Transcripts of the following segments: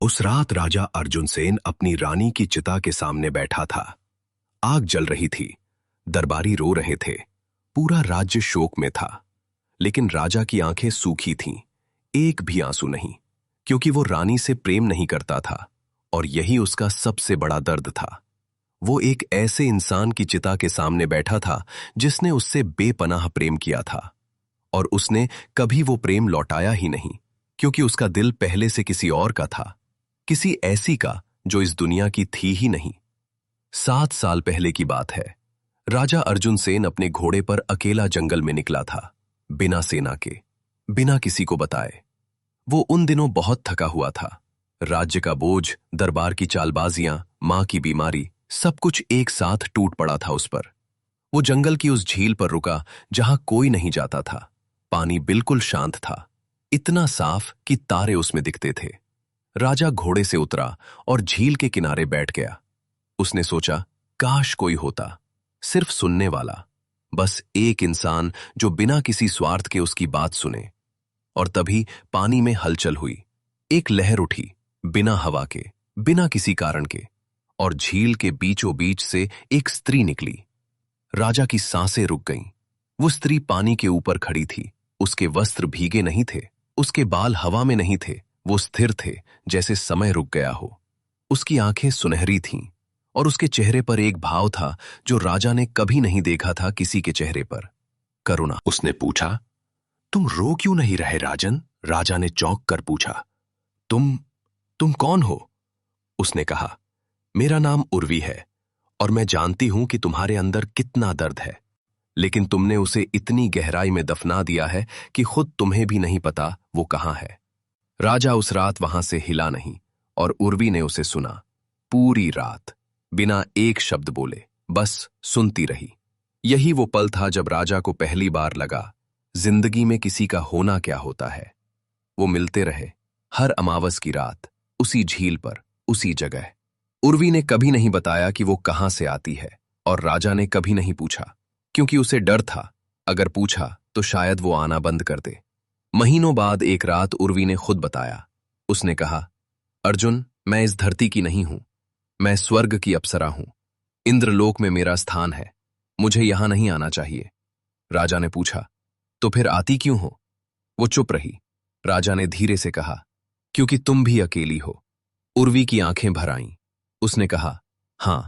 उस रात राजा अर्जुन सेन अपनी रानी की चिता के सामने बैठा था। आग जल रही थी, दरबारी रो रहे थे, पूरा राज्य शोक में था। लेकिन राजा की आंखें सूखी थीं, एक भी आंसू नहीं, क्योंकि वो रानी से प्रेम नहीं करता था और यही उसका सबसे बड़ा दर्द था। वो एक ऐसे इंसान की चिता के सामने बैठा था जिसने उससे बेपनाह प्रेम किया था, और उसने कभी वो प्रेम लौटाया ही नहीं, क्योंकि उसका दिल पहले से किसी और का था, किसी ऐसी का जो इस दुनिया की थी ही नहीं। 7 साल पहले की बात है। राजा अर्जुन सेन अपने घोड़े पर अकेला जंगल में निकला था, बिना सेना के, बिना किसी को बताए। वो उन दिनों बहुत थका हुआ था। राज्य का बोझ, दरबार की चालबाजियां, मां की बीमारी, सब कुछ एक साथ टूट पड़ा था उस पर। वो जंगल की उस झील पर रुका जहां कोई नहीं जाता था। पानी बिल्कुल शांत था, इतना साफ कि तारे उसमें दिखते थे। राजा घोड़े से उतरा और झील के किनारे बैठ गया। उसने सोचा, काश कोई होता, सिर्फ सुनने वाला, बस एक इंसान जो बिना किसी स्वार्थ के उसकी बात सुने। और तभी पानी में हलचल हुई। एक लहर उठी, बिना हवा के, बिना किसी कारण के, और झील के बीचों बीच से एक स्त्री निकली। राजा की सांसें रुक गईं। वो स्त्री पानी के ऊपर खड़ी थी। उसके वस्त्र भीगे नहीं थे, उसके बाल हवा में नहीं थे, वो स्थिर थे, जैसे समय रुक गया हो। उसकी आंखें सुनहरी थीं और उसके चेहरे पर एक भाव था जो राजा ने कभी नहीं देखा था किसी के चेहरे पर, करुणा। उसने पूछा, तुम रो क्यों नहीं रहे राजन? राजा ने चौंक कर पूछा। तुम कौन हो? उसने कहा, मेरा नाम उर्वी है और मैं जानती हूं कि तुम्हारे अंदर कितना दर्द है, लेकिन तुमने उसे इतनी गहराई में दफना दिया है कि खुद तुम्हें भी नहीं पता वो कहां है। राजा उस रात वहां से हिला नहीं और उर्वी ने उसे सुना, पूरी रात, बिना एक शब्द बोले, बस सुनती रही। यही वो पल था जब राजा को पहली बार लगा, जिंदगी में किसी का होना क्या होता है। वो मिलते रहे, हर अमावस की रात, उसी झील पर, उसी जगह। उर्वी ने कभी नहीं बताया कि वो कहां से आती है, और राजा ने कभी नहीं पूछा, क्योंकि उसे डर था, अगर पूछा तो शायद वो आना बंद कर दे। महीनों बाद एक रात उर्वी ने खुद बताया। उसने कहा, अर्जुन, मैं इस धरती की नहीं हूं, मैं स्वर्ग की अप्सरा हूं। इंद्रलोक में मेरा स्थान है, मुझे यहां नहीं आना चाहिए। राजा ने पूछा, तो फिर आती क्यों हो? वो चुप रही। राजा ने धीरे से कहा, क्योंकि तुम भी अकेली हो। उर्वी की आंखें भर आईं। उसने कहा, हां,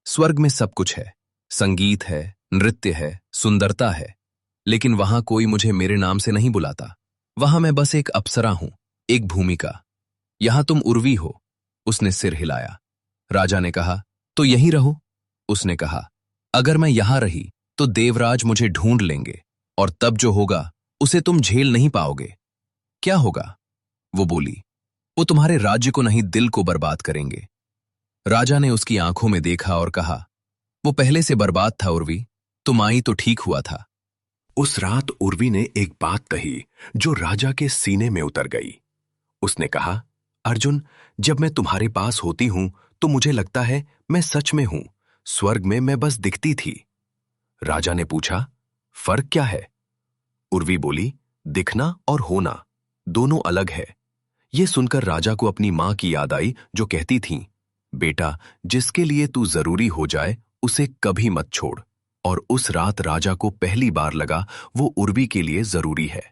स्वर्ग में सब कुछ है, संगीत है, नृत्य है, सुंदरता है, लेकिन वहां कोई मुझे मेरे नाम से नहीं बुलाता। वहां मैं बस एक अप्सरा हूं, एक भूमिका। यहां तुम उर्वी हो। उसने सिर हिलाया। राजा ने कहा, तो यहीं रहो। उसने कहा, अगर मैं यहां रही तो देवराज मुझे ढूंढ लेंगे, और तब जो होगा उसे तुम झेल नहीं पाओगे। क्या होगा? वो बोली, वो तुम्हारे राज्य को नहीं, दिल को बर्बाद करेंगे। राजा ने उसकी आंखों में देखा और कहा, वो पहले से बर्बाद था उर्वी, तुम आई तो ठीक हुआ था। उस रात उर्वी ने एक बात कही जो राजा के सीने में उतर गई। उसने कहा, अर्जुन, जब मैं तुम्हारे पास होती हूं तो मुझे लगता है मैं सच में हूं, स्वर्ग में मैं बस दिखती थी। राजा ने पूछा, फर्क क्या है? उर्वी बोली, दिखना और होना दोनों अलग है। यह सुनकर राजा को अपनी मां की याद आई, जो कहती थीं, बेटा, जिसके लिए तू जरूरी हो जाए उसे कभी मत छोड़। और उस रात राजा को पहली बार लगा वो उर्वी के लिए जरूरी है।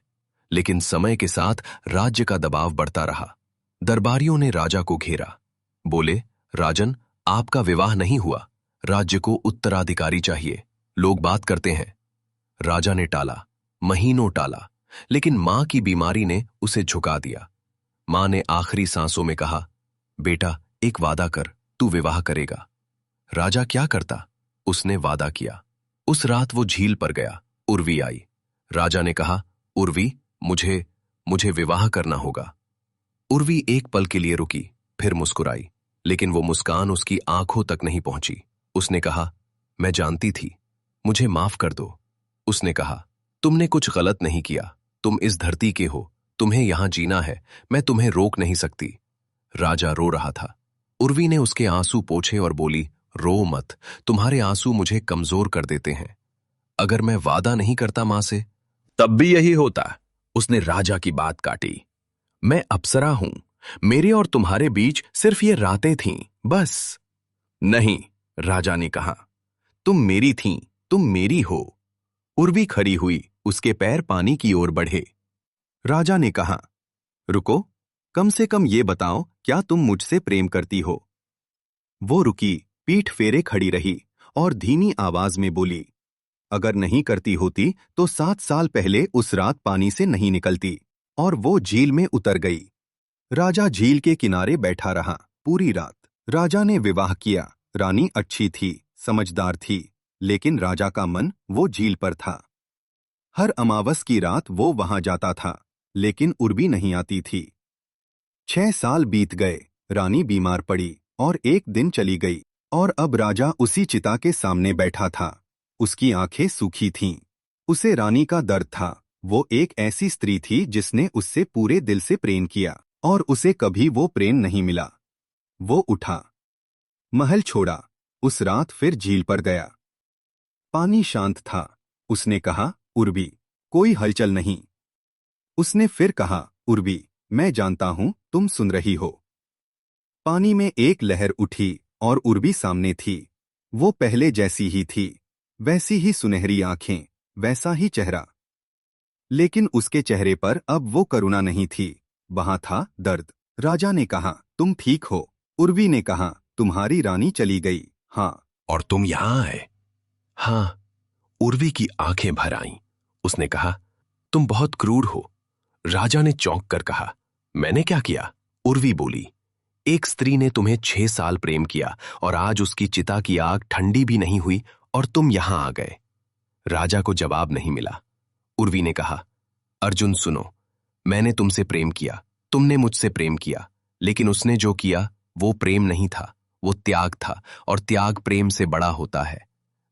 लेकिन समय के साथ राज्य का दबाव बढ़ता रहा। दरबारियों ने राजा को घेरा। बोले, राजन, आपका विवाह नहीं हुआ, राज्य को उत्तराधिकारी चाहिए, लोग बात करते हैं। राजा ने टाला, महीनों टाला, लेकिन मां की बीमारी ने उसे झुका दिया। मां ने आखिरी सांसों में कहा, बेटा, एक वादा कर, तू विवाह करेगा। राजा क्या करता? उसने वादा किया। उस रात वो झील पर गया। उर्वी आई। राजा ने कहा, उर्वी, मुझे मुझे विवाह करना होगा। उर्वी एक पल के लिए रुकी, फिर मुस्कुराई, लेकिन वो मुस्कान उसकी आंखों तक नहीं पहुंची। उसने कहा, मैं जानती थी, मुझे माफ कर दो। उसने कहा, तुमने कुछ गलत नहीं किया, तुम इस धरती के हो, तुम्हें यहां जीना है, मैं तुम्हें रोक नहीं सकती। राजा रो रहा था। उर्वी ने उसके आंसू पोंछे और बोली, रो मत, तुम्हारे आंसू मुझे कमजोर कर देते हैं। अगर मैं वादा नहीं करता मां से? तब भी यही होता। उसने राजा की बात काटी। मैं अप्सरा हूं, मेरे और तुम्हारे बीच सिर्फ ये रातें थीं, बस। नहीं, राजा ने कहा, तुम मेरी थीं, तुम मेरी हो। उर्वी खड़ी हुई, उसके पैर पानी की ओर बढ़े। राजा ने कहा, रुको, कम से कम ये बताओ, क्या तुम मुझसे प्रेम करती हो? वो रुकी, पीठ फेरे खड़ी रही और धीमी आवाज में बोली, अगर नहीं करती होती तो 7 साल पहले उस रात पानी से नहीं निकलती। और वो झील में उतर गई। राजा झील के किनारे बैठा रहा पूरी रात। राजा ने विवाह किया। रानी अच्छी थी, समझदार थी, लेकिन राजा का मन वो झील पर था। हर अमावस की रात वो वहां जाता था, लेकिन उर्वी नहीं आती थी। 6 साल बीत गए। रानी बीमार पड़ी और एक दिन चली गई। और अब राजा उसी चिता के सामने बैठा था। उसकी आंखें सूखी थीं। उसे रानी का दर्द था। वो एक ऐसी स्त्री थी जिसने उससे पूरे दिल से प्रेम किया, और उसे कभी वो प्रेम नहीं मिला। वो उठा, महल छोड़ा, उस रात फिर झील पर गया। पानी शांत था। उसने कहा, उर्वी, कोई हलचल नहीं। उसने फिर कहा, उर्वी, मैं जानता हूं तुम सुन रही हो। पानी में एक लहर उठी और उर्वी सामने थी। वो पहले जैसी ही थी, वैसी ही सुनहरी आंखें, वैसा ही चेहरा। लेकिन उसके चेहरे पर अब वो करुणा नहीं थी, वहां था दर्द। राजा ने कहा, तुम ठीक हो? उर्वी ने कहा, तुम्हारी रानी चली गई। हाँ। और तुम यहां आए? हाँ। उर्वी की आंखें भर आईं। उसने कहा, तुम बहुत क्रूर हो। राजा ने चौंक कर कहा, मैंने क्या किया? उर्वी बोली, एक स्त्री ने तुम्हें 6 साल प्रेम किया और आज उसकी चिता की आग ठंडी भी नहीं हुई और तुम यहां आ गए। राजा को जवाब नहीं मिला। उर्वी ने कहा, अर्जुन सुनो, मैंने तुमसे प्रेम किया, तुमने मुझसे प्रेम किया, लेकिन उसने जो किया वो प्रेम नहीं था, वो त्याग था, और त्याग प्रेम से बड़ा होता है।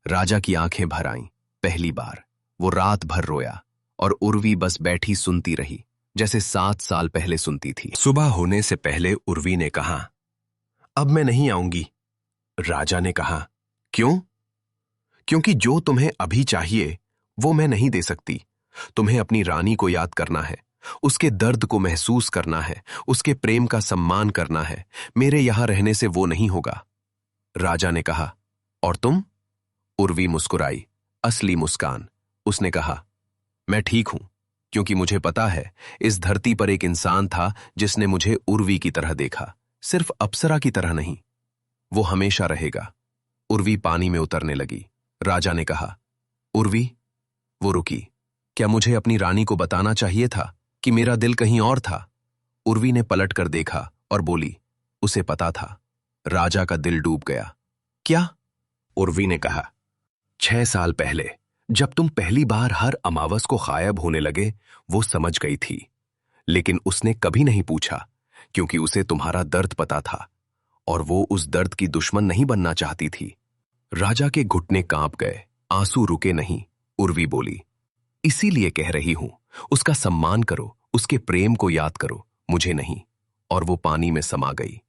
राजा की आंखें भर आईं। पहली बार वो रात भर रोया और उर्वी बस बैठी सुनती रही, जैसे 7 साल पहले सुनती थी। सुबह होने से पहले उर्वी ने कहा, अब मैं नहीं आऊंगी। राजा ने कहा, क्यों? क्योंकि जो तुम्हें अभी चाहिए वो मैं नहीं दे सकती। तुम्हें अपनी रानी को याद करना है, उसके दर्द को महसूस करना है, उसके प्रेम का सम्मान करना है। मेरे यहां रहने से वो नहीं होगा। राजा ने कहा, और तुम? उर्वी मुस्कुराई, असली मुस्कान। उसने कहा, मैं ठीक हूं, क्योंकि मुझे पता है इस धरती पर एक इंसान था जिसने मुझे उर्वी की तरह देखा, सिर्फ अप्सरा की तरह नहीं। वो हमेशा रहेगा। उर्वी पानी में उतरने लगी। राजा ने कहा, उर्वी। वो रुकी। क्या मुझे अपनी रानी को बताना चाहिए था कि मेरा दिल कहीं और था? उर्वी ने पलट कर देखा और बोली, उसे पता था। राजा का दिल डूब गया। क्या? उर्वी ने कहा, 6 साल पहले जब तुम पहली बार हर अमावस को गायब होने लगे, वो समझ गई थी, लेकिन उसने कभी नहीं पूछा, क्योंकि उसे तुम्हारा दर्द पता था और वो उस दर्द की दुश्मन नहीं बनना चाहती थी। राजा के घुटने कांप गए, आंसू रुके नहीं। उर्वी बोली, इसीलिए कह रही हूं, उसका सम्मान करो, उसके प्रेम को याद करो, मुझे नहीं। और वो पानी में समा गई।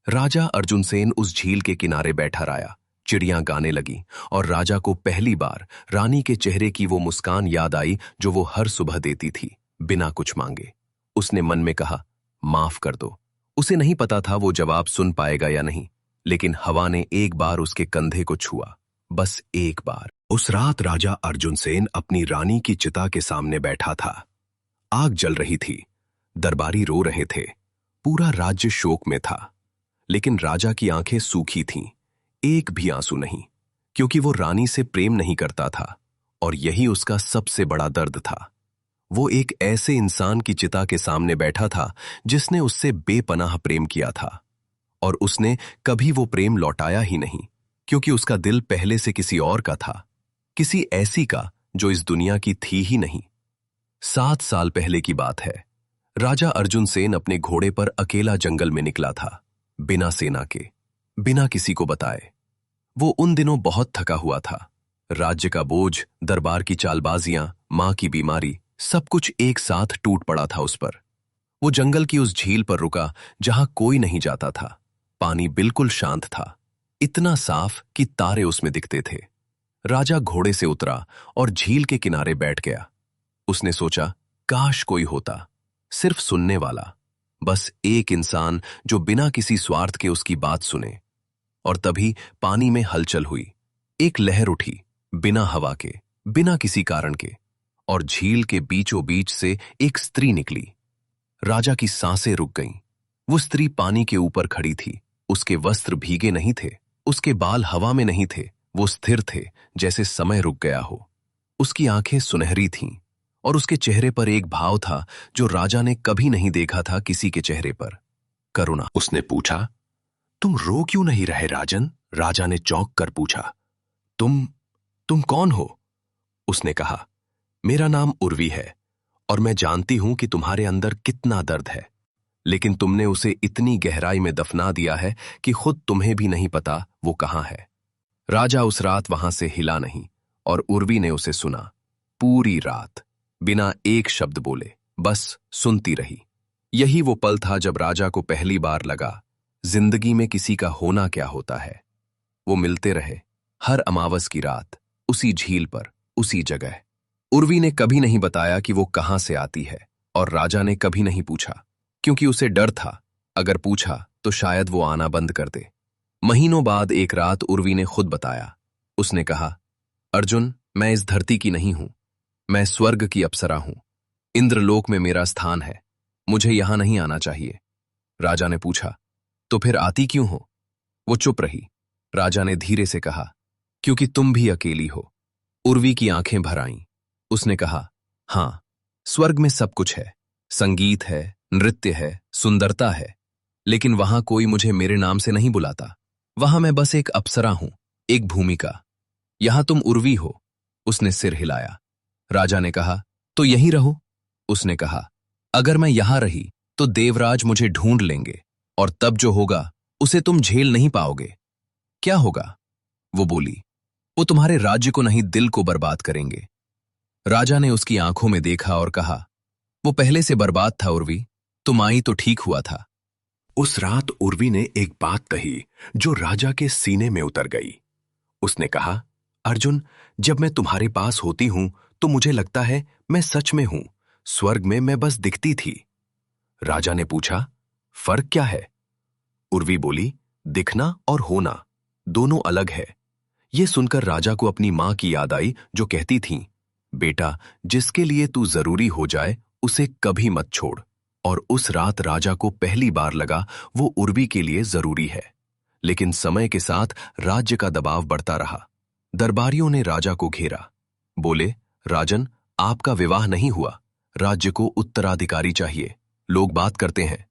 राजा अर्जुन सेन उस झील के किनारे बैठा रहा। चिड़ियां गाने लगी और राजा को पहली बार रानी के चेहरे की वो मुस्कान याद आई जो वो हर सुबह देती थी, बिना कुछ मांगे। उसने मन में कहा, माफ कर दो। उसे नहीं पता था वो जवाब सुन पाएगा या नहीं, लेकिन हवा ने एक बार उसके कंधे को छुआ, बस एक बार। उस रात राजा अर्जुन सेन अपनी रानी की चिता के सामने बैठा था। आग जल रही थी, दरबारी रो रहे थे, पूरा राज्य शोक में था, लेकिन राजा की आंखें सूखी थीं, एक भी आंसू नहीं, क्योंकि वो रानी से प्रेम नहीं करता था, और यही उसका सबसे बड़ा दर्द था। वो एक ऐसे इंसान की चिता के सामने बैठा था जिसने उससे बेपनाह प्रेम किया था, और उसने कभी वो प्रेम लौटाया ही नहीं, क्योंकि उसका दिल पहले से किसी और का था, किसी ऐसी का जो इस दुनिया की थी ही नहीं। 7 साल पहले की बात है। राजा अर्जुन सेन अपने घोड़े पर अकेला जंगल में निकला था, बिना सेना के, बिना किसी को बताए। वो उन दिनों बहुत थका हुआ था। राज्य का बोझ, दरबार की चालबाजियां, मां की बीमारी, सब कुछ एक साथ टूट पड़ा था उस पर। वो जंगल की उस झील पर रुका जहां कोई नहीं जाता था। पानी बिल्कुल शांत था, इतना साफ कि तारे उसमें दिखते थे। राजा घोड़े से उतरा और झील के किनारे बैठ गया। उसने सोचा, काश कोई होता, सिर्फ सुनने वाला, बस एक इंसान जो बिना किसी स्वार्थ के उसकी बात सुने। और तभी पानी में हलचल हुई। एक लहर उठी, बिना हवा के, बिना किसी कारण के, और झील के बीचों बीच से एक स्त्री निकली। राजा की सांसें रुक गईं। वो स्त्री पानी के ऊपर खड़ी थी। उसके वस्त्र भीगे नहीं थे, उसके बाल हवा में नहीं थे। वो स्थिर थे, जैसे समय रुक गया हो। उसकी आंखें सुनहरी थीं, और उसके चेहरे पर एक भाव था जो राजा ने कभी नहीं देखा था किसी के चेहरे पर, करुणा। उसने पूछा, तुम रो क्यों नहीं रहे राजन? राजा ने चौंक कर पूछा। तुम कौन हो? उसने कहा, मेरा नाम उर्वी है, और मैं जानती हूं कि तुम्हारे अंदर कितना दर्द है, लेकिन तुमने उसे इतनी गहराई में दफना दिया है कि खुद तुम्हें भी नहीं पता वो कहां है। राजा उस रात वहां से हिला नहीं, और उर्वी ने उसे सुना। पूरी रात बिना एक शब्द बोले बस सुनती रही। यही वो पल था जब राजा को पहली बार लगा, जिंदगी में किसी का होना क्या होता है। वो मिलते रहे, हर अमावस की रात, उसी झील पर, उसी जगह। उर्वी ने कभी नहीं बताया कि वो कहां से आती है, और राजा ने कभी नहीं पूछा, क्योंकि उसे डर था, अगर पूछा तो शायद वो आना बंद कर दे। महीनों बाद एक रात उर्वी ने खुद बताया। उसने कहा, अर्जुन, मैं इस धरती की नहीं हूं, मैं स्वर्ग की अप्सरा हूं। इंद्रलोक में मेरा स्थान है, मुझे यहां नहीं आना चाहिए। राजा ने पूछा, तो फिर आती क्यों हो? वो चुप रही। राजा ने धीरे से कहा, क्योंकि तुम भी अकेली हो। उर्वी की आंखें भर आईं। उसने कहा, हां, स्वर्ग में सब कुछ है, संगीत है, नृत्य है, सुंदरता है, लेकिन वहां कोई मुझे मेरे नाम से नहीं बुलाता। वहां मैं बस एक अप्सरा हूं, एक भूमिका। यहां तुम उर्वी हो। उसने सिर हिलाया। राजा ने कहा, तो यहीं रहो। उसने कहा, अगर मैं यहां रही तो देवराज मुझे ढूंढ लेंगे, और तब जो होगा उसे तुम झेल नहीं पाओगे। क्या होगा? वो बोली, वो तुम्हारे राज्य को नहीं, दिल को बर्बाद करेंगे। राजा ने उसकी आंखों में देखा और कहा, वो पहले से बर्बाद था उर्वी, तुम आई तो ठीक हुआ था। उस रात उर्वी ने एक बात कही जो राजा के सीने में उतर गई। उसने कहा, अर्जुन, जब मैं तुम्हारे पास होती हूं तो मुझे लगता है मैं सच में हूं, स्वर्ग में मैं बस दिखती थी। राजा ने पूछा, फर्क क्या है? उर्वी बोली, दिखना और होना दोनों अलग है। यह सुनकर राजा को अपनी मां की याद आई, जो कहती थीं, बेटा, जिसके लिए तू जरूरी हो जाए उसे कभी मत छोड़। और उस रात राजा को पहली बार लगा वो उर्वी के लिए जरूरी है। लेकिन समय के साथ राज्य का दबाव बढ़ता रहा। दरबारियों ने राजा को घेरा। बोले, राजन, आपका विवाह नहीं हुआ, राज्य को उत्तराधिकारी चाहिए, लोग बात करते हैं।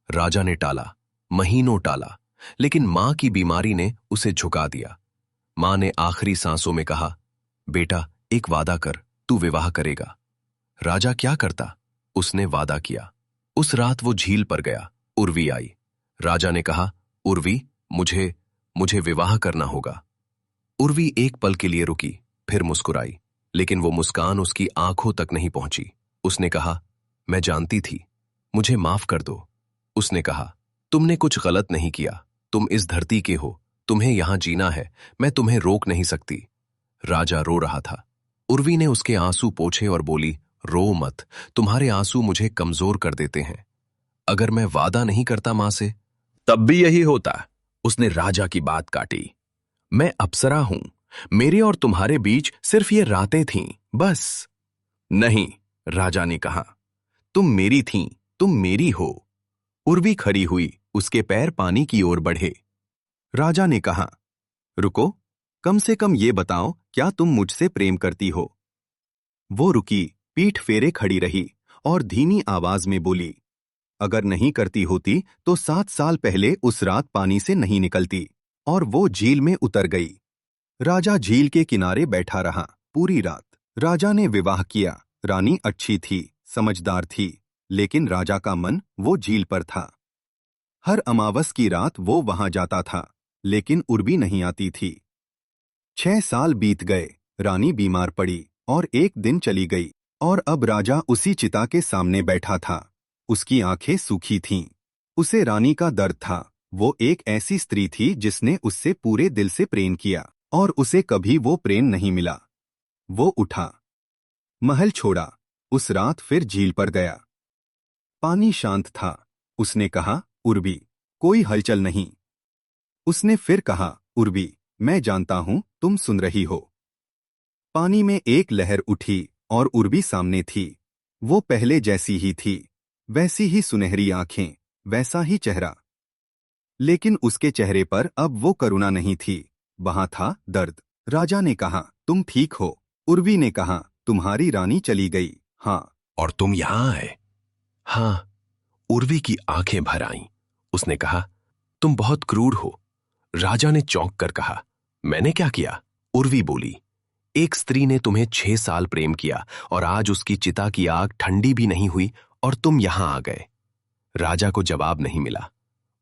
राजा ने टाला, महीनों टाला, लेकिन मां की बीमारी ने उसे झुका दिया। मां ने आखिरी सांसों में कहा, बेटा, एक वादा कर, तू विवाह करेगा। राजा क्या करता? उसने वादा किया। उस रात वो झील पर गया। उर्वी आई। राजा ने कहा, उर्वी, मुझे विवाह करना होगा। उर्वी एक पल के लिए रुकी, फिर मुस्कुराई, लेकिन वो मुस्कान उसकी आंखों तक नहीं पहुंची। उसने कहा, मैं जानती थी, मुझे माफ कर दो। उसने कहा, तुमने कुछ गलत नहीं किया, तुम इस धरती के हो, तुम्हें यहां जीना है, मैं तुम्हें रोक नहीं सकती। राजा रो रहा था। उर्वी ने उसके आंसू पोंछे और बोली, रो मत, तुम्हारे आंसू मुझे कमजोर कर देते हैं। अगर मैं वादा नहीं करता मां से, तब भी यही होता। उसने राजा की बात काटी। मैं अप्सरा हूं, मेरे और तुम्हारे बीच सिर्फ ये रातें थीं, बस। नहीं, राजा ने कहा, तुम मेरी थीं, तुम मेरी हो। उर्वी खड़ी हुई, उसके पैर पानी की ओर बढ़े। राजा ने कहा, रुको, कम से कम ये बताओ, क्या तुम मुझसे प्रेम करती हो? वो रुकी, पीठ फेरे खड़ी रही, और धीमी आवाज में बोली, अगर नहीं करती होती तो 7 साल पहले उस रात पानी से नहीं निकलती। और वो झील में उतर गई। राजा झील के किनारे बैठा रहा पूरी रात। राजा ने विवाह किया। रानी अच्छी थी, समझदार थी, लेकिन राजा का मन वो झील पर था। हर अमावस की रात वो वहां जाता था, लेकिन उर्वी नहीं आती थी। 6 साल बीत गए। रानी बीमार पड़ी और एक दिन चली गई, और अब राजा उसी चिता के सामने बैठा था। उसकी आंखें सूखी थीं। उसे रानी का दर्द था। वो एक ऐसी स्त्री थी जिसने उससे पूरे दिल से प्रेम किया, और उसे कभी वो प्रेम नहीं मिला। वो उठा, महल छोड़ा, उस रात फिर झील पर गया। पानी शांत था, उसने कहा, उर्वी, कोई हलचल नहीं। उसने फिर कहा, उर्वी, मैं जानता हूं तुम सुन रही हो। पानी में एक लहर उठी और उर्वी सामने थी। वो पहले जैसी ही थी, वैसी ही सुनहरी आंखें, वैसा ही चेहरा। लेकिन उसके चेहरे पर अब वो करुणा नहीं थी, वहां था दर्द। राजा ने कहा, तुम ठीक हो? उर्वी ने कहा, तुम्हारी रानी चली गई। हाँ। और तुम यहां आए? हाँ। उर्वी की आंखें भर आईं। उसने कहा, तुम बहुत क्रूर हो। राजा ने चौंक कर कहा, मैंने क्या किया? उर्वी बोली, एक स्त्री ने तुम्हें 6 साल प्रेम किया और आज उसकी चिता की आग ठंडी भी नहीं हुई और तुम यहां आ गए। राजा को जवाब नहीं मिला।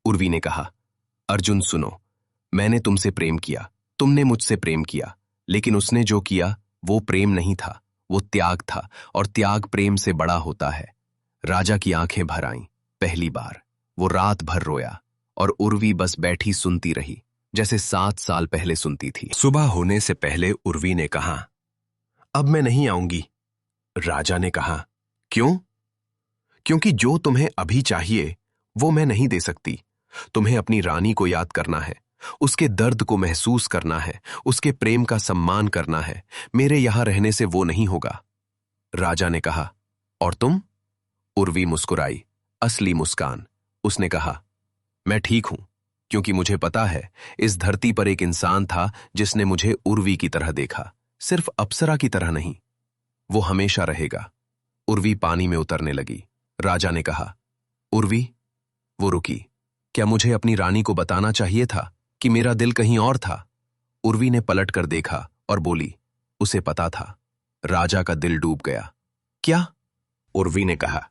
उर्वी ने कहा, अर्जुन सुनो, मैंने तुमसे प्रेम किया, तुमने मुझसे प्रेम किया, लेकिन उसने जो किया वो प्रेम नहीं था, वो त्याग था, और त्याग प्रेम से बड़ा होता है। राजा की आंखें भर आईं। पहली बार वो रात भर रोया और उर्वी बस बैठी सुनती रही, जैसे 7 साल पहले सुनती थी। सुबह होने से पहले उर्वी ने कहा, अब मैं नहीं आऊंगी। राजा ने कहा, क्यों? क्योंकि जो तुम्हें अभी चाहिए वो मैं नहीं दे सकती। तुम्हें अपनी रानी को याद करना है, उसके दर्द को महसूस करना है, उसके प्रेम का सम्मान करना है। मेरे यहां रहने से वो नहीं होगा। राजा ने कहा, और तुम? उर्वी मुस्कुराई, असली मुस्कान। उसने कहा, मैं ठीक हूं, क्योंकि मुझे पता है इस धरती पर एक इंसान था जिसने मुझे उर्वी की तरह देखा, सिर्फ अप्सरा की तरह नहीं। वो हमेशा रहेगा। उर्वी पानी में उतरने लगी। राजा ने कहा, उर्वी। वो रुकी। क्या मुझे अपनी रानी को बताना चाहिए था कि मेरा दिल कहीं और था? उर्वी ने पलट कर देखा और बोली, उसे पता था। राजा का दिल डूब गया। क्या? उर्वी ने कहा,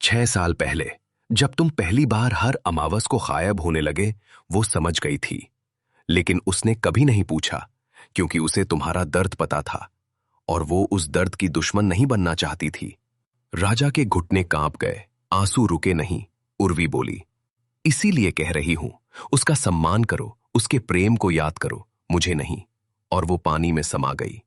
6 साल पहले जब तुम पहली बार हर अमावस को गायब होने लगे, वो समझ गई थी, लेकिन उसने कभी नहीं पूछा, क्योंकि उसे तुम्हारा दर्द पता था और वो उस दर्द की दुश्मन नहीं बनना चाहती थी। राजा के घुटने कांप गए, आंसू रुके नहीं। उर्वी बोली, इसीलिए कह रही हूं, उसका सम्मान करो, उसके प्रेम को याद करो, मुझे नहीं। और वो पानी में समा गई।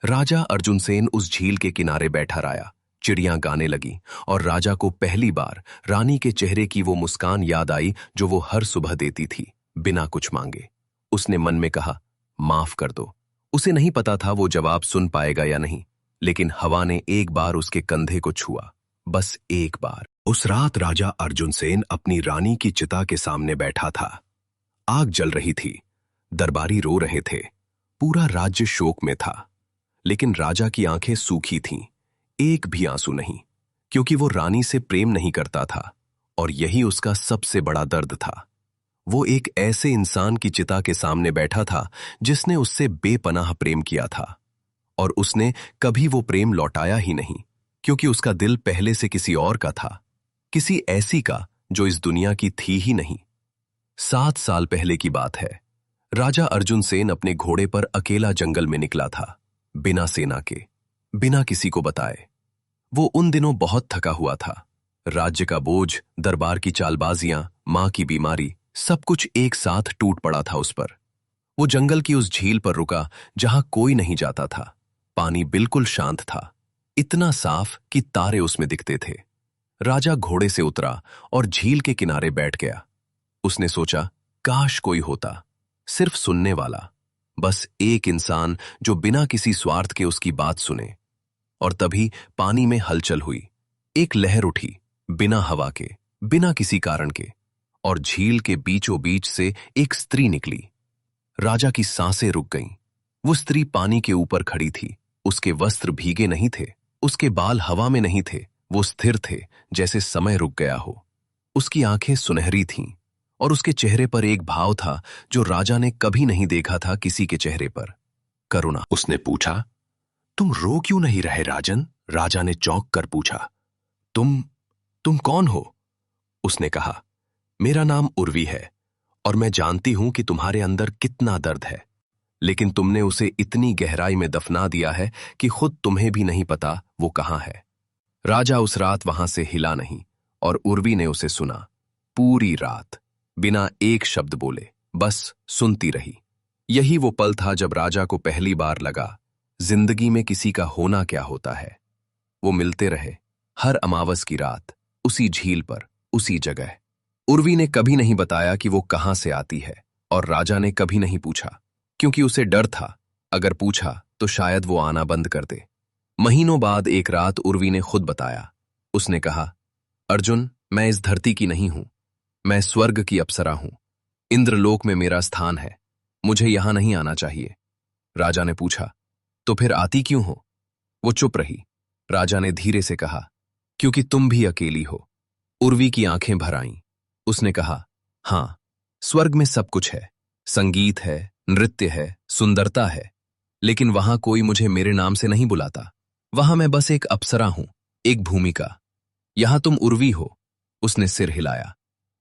राजा अर्जुन सेन उस झील के किनारे बैठा रहा। चिड़ियां गाने लगी और राजा को पहली बार रानी के चेहरे की वो मुस्कान याद आई जो वो हर सुबह देती थी, बिना कुछ मांगे। उसने मन में कहा, माफ कर दो। उसे नहीं पता था वो जवाब सुन पाएगा या नहीं, लेकिन हवा ने एक बार उसके कंधे को छुआ, बस एक बार। उस रात राजा अर्जुन सेन अपनी रानी की चिता के सामने बैठा था। आग जल रही थी, दरबारी रो रहे थे, पूरा राज्य शोक में था। लेकिन राजा की आंखें सूखी थीं, एक भी आंसू नहीं, क्योंकि वो रानी से प्रेम नहीं करता था, और यही उसका सबसे बड़ा दर्द था। वो एक ऐसे इंसान की चिता के सामने बैठा था जिसने उससे बेपनाह प्रेम किया था, और उसने कभी वो प्रेम लौटाया ही नहीं, क्योंकि उसका दिल पहले से किसी और का था, किसी ऐसी का जो इस दुनिया की थी ही नहीं। 7 साल पहले की बात है। राजा अर्जुन सेन अपने घोड़े पर अकेला जंगल में निकला था, बिना सेना के, बिना किसी को बताए। वो उन दिनों बहुत थका हुआ था। राज्य का बोझ, दरबार की चालबाजियां, मां की बीमारी, सब कुछ एक साथ टूट पड़ा था उस पर। वो जंगल की उस झील पर रुका जहां कोई नहीं जाता था। पानी बिल्कुल शांत था, इतना साफ कि तारे उसमें दिखते थे। राजा घोड़े से उतरा और झील के किनारे बैठ गया। उसने सोचा, काश कोई होता, सिर्फ सुनने वाला, बस एक इंसान जो बिना किसी स्वार्थ के उसकी बात सुने। और तभी पानी में हलचल हुई। एक लहर उठी, बिना हवा के, बिना किसी कारण के, और झील के बीचों बीच से एक स्त्री निकली। राजा की सांसें रुक गईं। वो स्त्री पानी के ऊपर खड़ी थी। उसके वस्त्र भीगे नहीं थे, उसके बाल हवा में नहीं थे, वो स्थिर थे, जैसे समय रुक गया हो। उसकी आंखें सुनहरी थीं, और उसके चेहरे पर एक भाव था जो राजा ने कभी नहीं देखा था किसी के चेहरे पर, करुणा। उसने पूछा, तुम रो क्यों नहीं रहे राजन? राजा ने चौंक कर पूछा, तुम कौन हो? उसने कहा, मेरा नाम उर्वी है, और मैं जानती हूं कि तुम्हारे अंदर कितना दर्द है, लेकिन तुमने उसे इतनी गहराई में दफना दिया है कि खुद तुम्हें भी नहीं पता वो कहां है। राजा उस रात वहां से हिला नहीं, और उर्वी ने उसे सुना, पूरी रात, बिना एक शब्द बोले, बस सुनती रही। यही वो पल था जब राजा को पहली बार लगा, जिंदगी में किसी का होना क्या होता है। वो मिलते रहे, हर अमावस की रात, उसी झील पर, उसी जगह। उर्वी ने कभी नहीं बताया कि वो कहां से आती है, और राजा ने कभी नहीं पूछा, क्योंकि उसे डर था अगर पूछा तो शायद वो आना बंद कर दे। महीनों बाद एक रात उर्वी ने खुद बताया। उसने कहा, अर्जुन, मैं इस धरती की नहीं हूं, मैं स्वर्ग की अप्सरा हूं। इंद्रलोक में मेरा स्थान है, मुझे यहां नहीं आना चाहिए। राजा ने पूछा, तो फिर आती क्यों हो? वो चुप रही। राजा ने धीरे से कहा, क्योंकि तुम भी अकेली हो। उर्वी की आंखें भर आईं। उसने कहा, हां, स्वर्ग में सब कुछ है, संगीत है, नृत्य है, सुंदरता है, लेकिन वहां कोई मुझे मेरे नाम से नहीं बुलाता। वहां मैं बस एक अप्सरा हूं, एक भूमिका। यहां तुम उर्वी हो। उसने सिर हिलाया।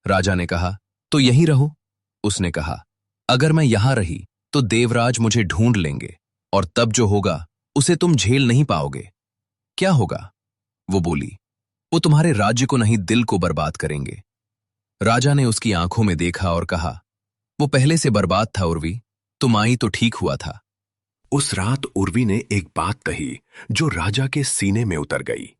राजा ने कहा, तो यहीं रहो। उसने कहा, अगर मैं यहां रही तो देवराज मुझे ढूंढ लेंगे, और तब जो होगा उसे तुम झेल नहीं पाओगे। क्या होगा? वो बोली, वो तुम्हारे राज्य को नहीं, दिल को बर्बाद करेंगे। राजा ने उसकी आंखों में देखा और कहा, वो पहले से बर्बाद था उर्वी, तुम आई तो ठीक हुआ था। उस रात उर्वी ने एक बात कही जो राजा के सीने में उतर गई।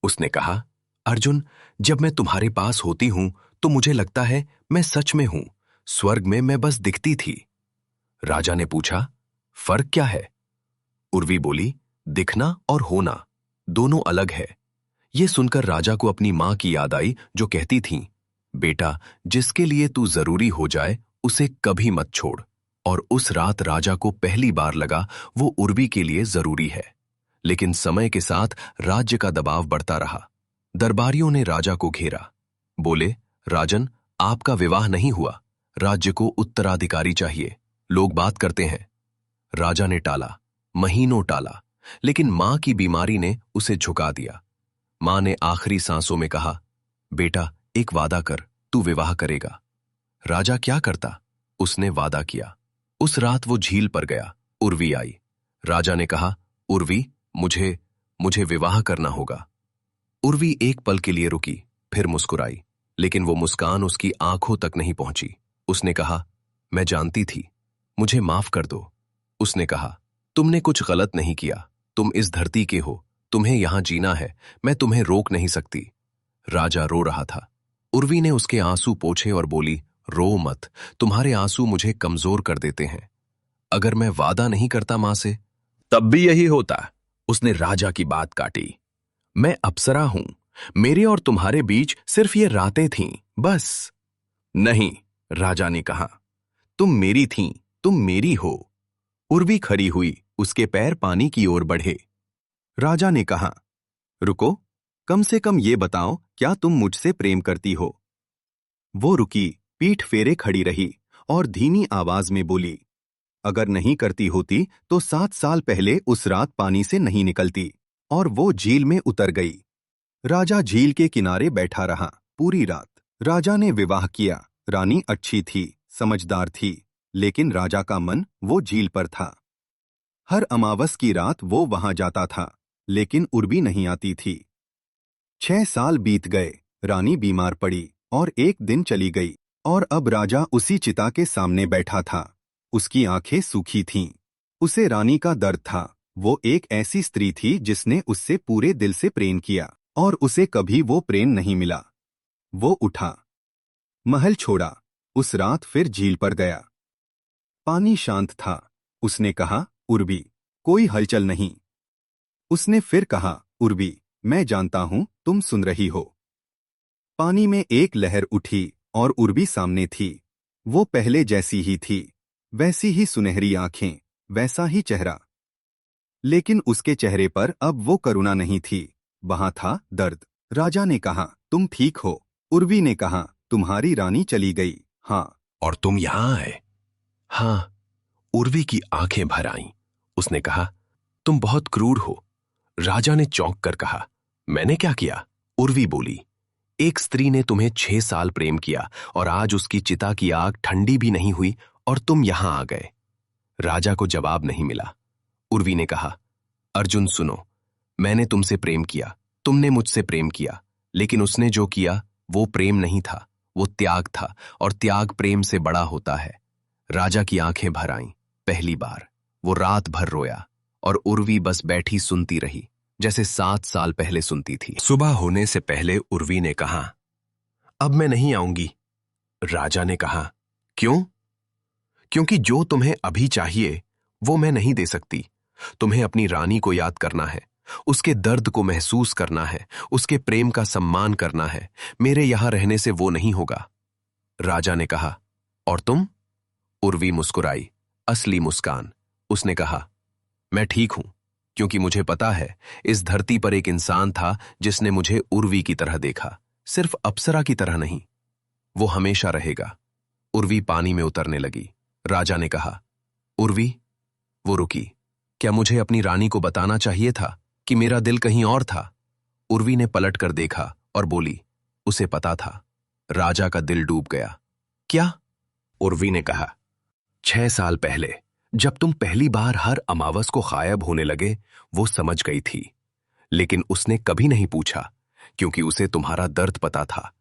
उसने कहा, अर्जुन, जब मैं तुम्हारे पास होती हूं तो मुझे लगता है मैं सच में हूं, स्वर्ग में मैं बस दिखती थी। राजा ने पूछा, फर्क क्या है? उर्वी बोली, दिखना और होना दोनों अलग है। यह सुनकर राजा को अपनी मां की याद आई, जो कहती थीं, बेटा, जिसके लिए तू जरूरी हो जाए उसे कभी मत छोड़। और उस रात राजा को पहली बार लगा वो उर्वी के लिए जरूरी है। लेकिन समय के साथ राज्य का दबाव बढ़ता रहा। दरबारियों ने राजा को घेरा। बोले, राजन, आपका विवाह नहीं हुआ, राज्य को उत्तराधिकारी चाहिए, लोग बात करते हैं। राजा ने टाला, महीनों टाला, लेकिन मां की बीमारी ने उसे झुका दिया। मां ने आखिरी सांसों में कहा, बेटा, एक वादा कर, तू विवाह करेगा। राजा क्या करता? उसने वादा किया। उस रात वो झील पर गया। उर्वी आई। राजा ने कहा, उर्वी, मुझे विवाह करना होगा। उर्वी एक पल के लिए रुकी, फिर मुस्कुराई, लेकिन वो मुस्कान उसकी आंखों तक नहीं पहुंची। उसने कहा, मैं जानती थी, मुझे माफ कर दो। उसने कहा, तुमने कुछ गलत नहीं किया, तुम इस धरती के हो, तुम्हें यहां जीना है, मैं तुम्हें रोक नहीं सकती। राजा रो रहा था। उर्वी ने उसके आंसू पोंछे और बोली, रो मत, तुम्हारे आंसू मुझे कमजोर कर देते हैं। अगर मैं वादा नहीं करता मां से, तब भी यही होता। उसने राजा की बात काटी। मैं अप्सरा हूं, मेरे और तुम्हारे बीच सिर्फ ये रातें थीं, बस। नहीं, राजा ने कहा, तुम मेरी थीं, तुम मेरी हो। उर्वी खड़ी हुई, उसके पैर पानी की ओर बढ़े। राजा ने कहा, रुको, कम से कम ये बताओ, क्या तुम मुझसे प्रेम करती हो? वो रुकी, पीठ फेरे खड़ी रही और धीमी आवाज में बोली, अगर नहीं करती होती तो 7 साल पहले उस रात पानी से नहीं निकलती। और वो झील में उतर गई। राजा झील के किनारे बैठा रहा पूरी रात। राजा ने विवाह किया। रानी अच्छी थी, समझदार थी, लेकिन राजा का मन वो झील पर था। हर अमावस की रात वो वहां जाता था, लेकिन उर्वी नहीं आती थी। 6 साल बीत गए। रानी बीमार पड़ी और एक दिन चली गई। और अब राजा उसी चिता के सामने बैठा था। उसकी आंखें सूखी थीं। उसे रानी का दर्द था। वो एक ऐसी स्त्री थी जिसने उससे पूरे दिल से प्रेम किया, और उसे कभी वो प्रेम नहीं मिला। वो उठा, महल छोड़ा, उस रात फिर झील पर गया। पानी शांत था। उसने कहा, उर्वी, कोई हलचल नहीं। उसने फिर कहा, उर्वी, मैं जानता हूं तुम सुन रही हो। पानी में एक लहर उठी और उर्वी सामने थी। वो पहले जैसी ही थी, वैसी ही सुनहरी आंखें, वैसा ही चेहरा। लेकिन उसके चेहरे पर अब वो करुणा नहीं थी, वहां था दर्द। राजा ने कहा, तुम ठीक हो? उर्वी ने कहा, तुम्हारी रानी चली गई। हाँ। और तुम यहां आए? हाँ। उर्वी की आंखें भर आईं। उसने कहा, तुम बहुत क्रूर हो। राजा ने चौंक कर कहा, मैंने क्या किया? उर्वी बोली, एक स्त्री ने तुम्हें 6 साल प्रेम किया और आज उसकी चिता की आग ठंडी भी नहीं हुई और तुम यहां आ गए। राजा को जवाब नहीं मिला। उर्वी ने कहा, अर्जुन सुनो, मैंने तुमसे प्रेम किया, तुमने मुझसे प्रेम किया, लेकिन उसने जो किया वो प्रेम नहीं था, वो त्याग था, और त्याग प्रेम से बड़ा होता है। राजा की आंखें भर आईं। पहली बार वो रात भर रोया, और उर्वी बस बैठी सुनती रही, जैसे 7 साल पहले सुनती थी। सुबह होने से पहले उर्वी ने कहा, अब मैं नहीं आऊंगी, राजा ने कहा, क्यों? क्योंकि जो तुम्हें अभी चाहिए वो मैं नहीं दे सकती। तुम्हें अपनी रानी को याद करना है, उसके दर्द को महसूस करना है, उसके प्रेम का सम्मान करना है। मेरे यहां रहने से वो नहीं होगा। राजा ने कहा, और तुम? उर्वी मुस्कुराई, असली मुस्कान। उसने कहा, मैं ठीक हूं, क्योंकि मुझे पता है इस धरती पर एक इंसान था जिसने मुझे उर्वी की तरह देखा, सिर्फ अप्सरा की तरह नहीं। वो हमेशा रहेगा। उर्वी पानी में उतरने लगी। राजा ने कहा, उर्वी। वो रुकी। क्या मुझे अपनी रानी को बताना चाहिए था कि मेरा दिल कहीं और था? उर्वी ने पलट कर देखा और बोली, उसे पता था। राजा का दिल डूब गया। क्या? उर्वी ने कहा, 6 साल पहले जब तुम पहली बार हर अमावस को गायब होने लगे, वो समझ गई थी। लेकिन उसने कभी नहीं पूछा, क्योंकि उसे तुम्हारा दर्द पता था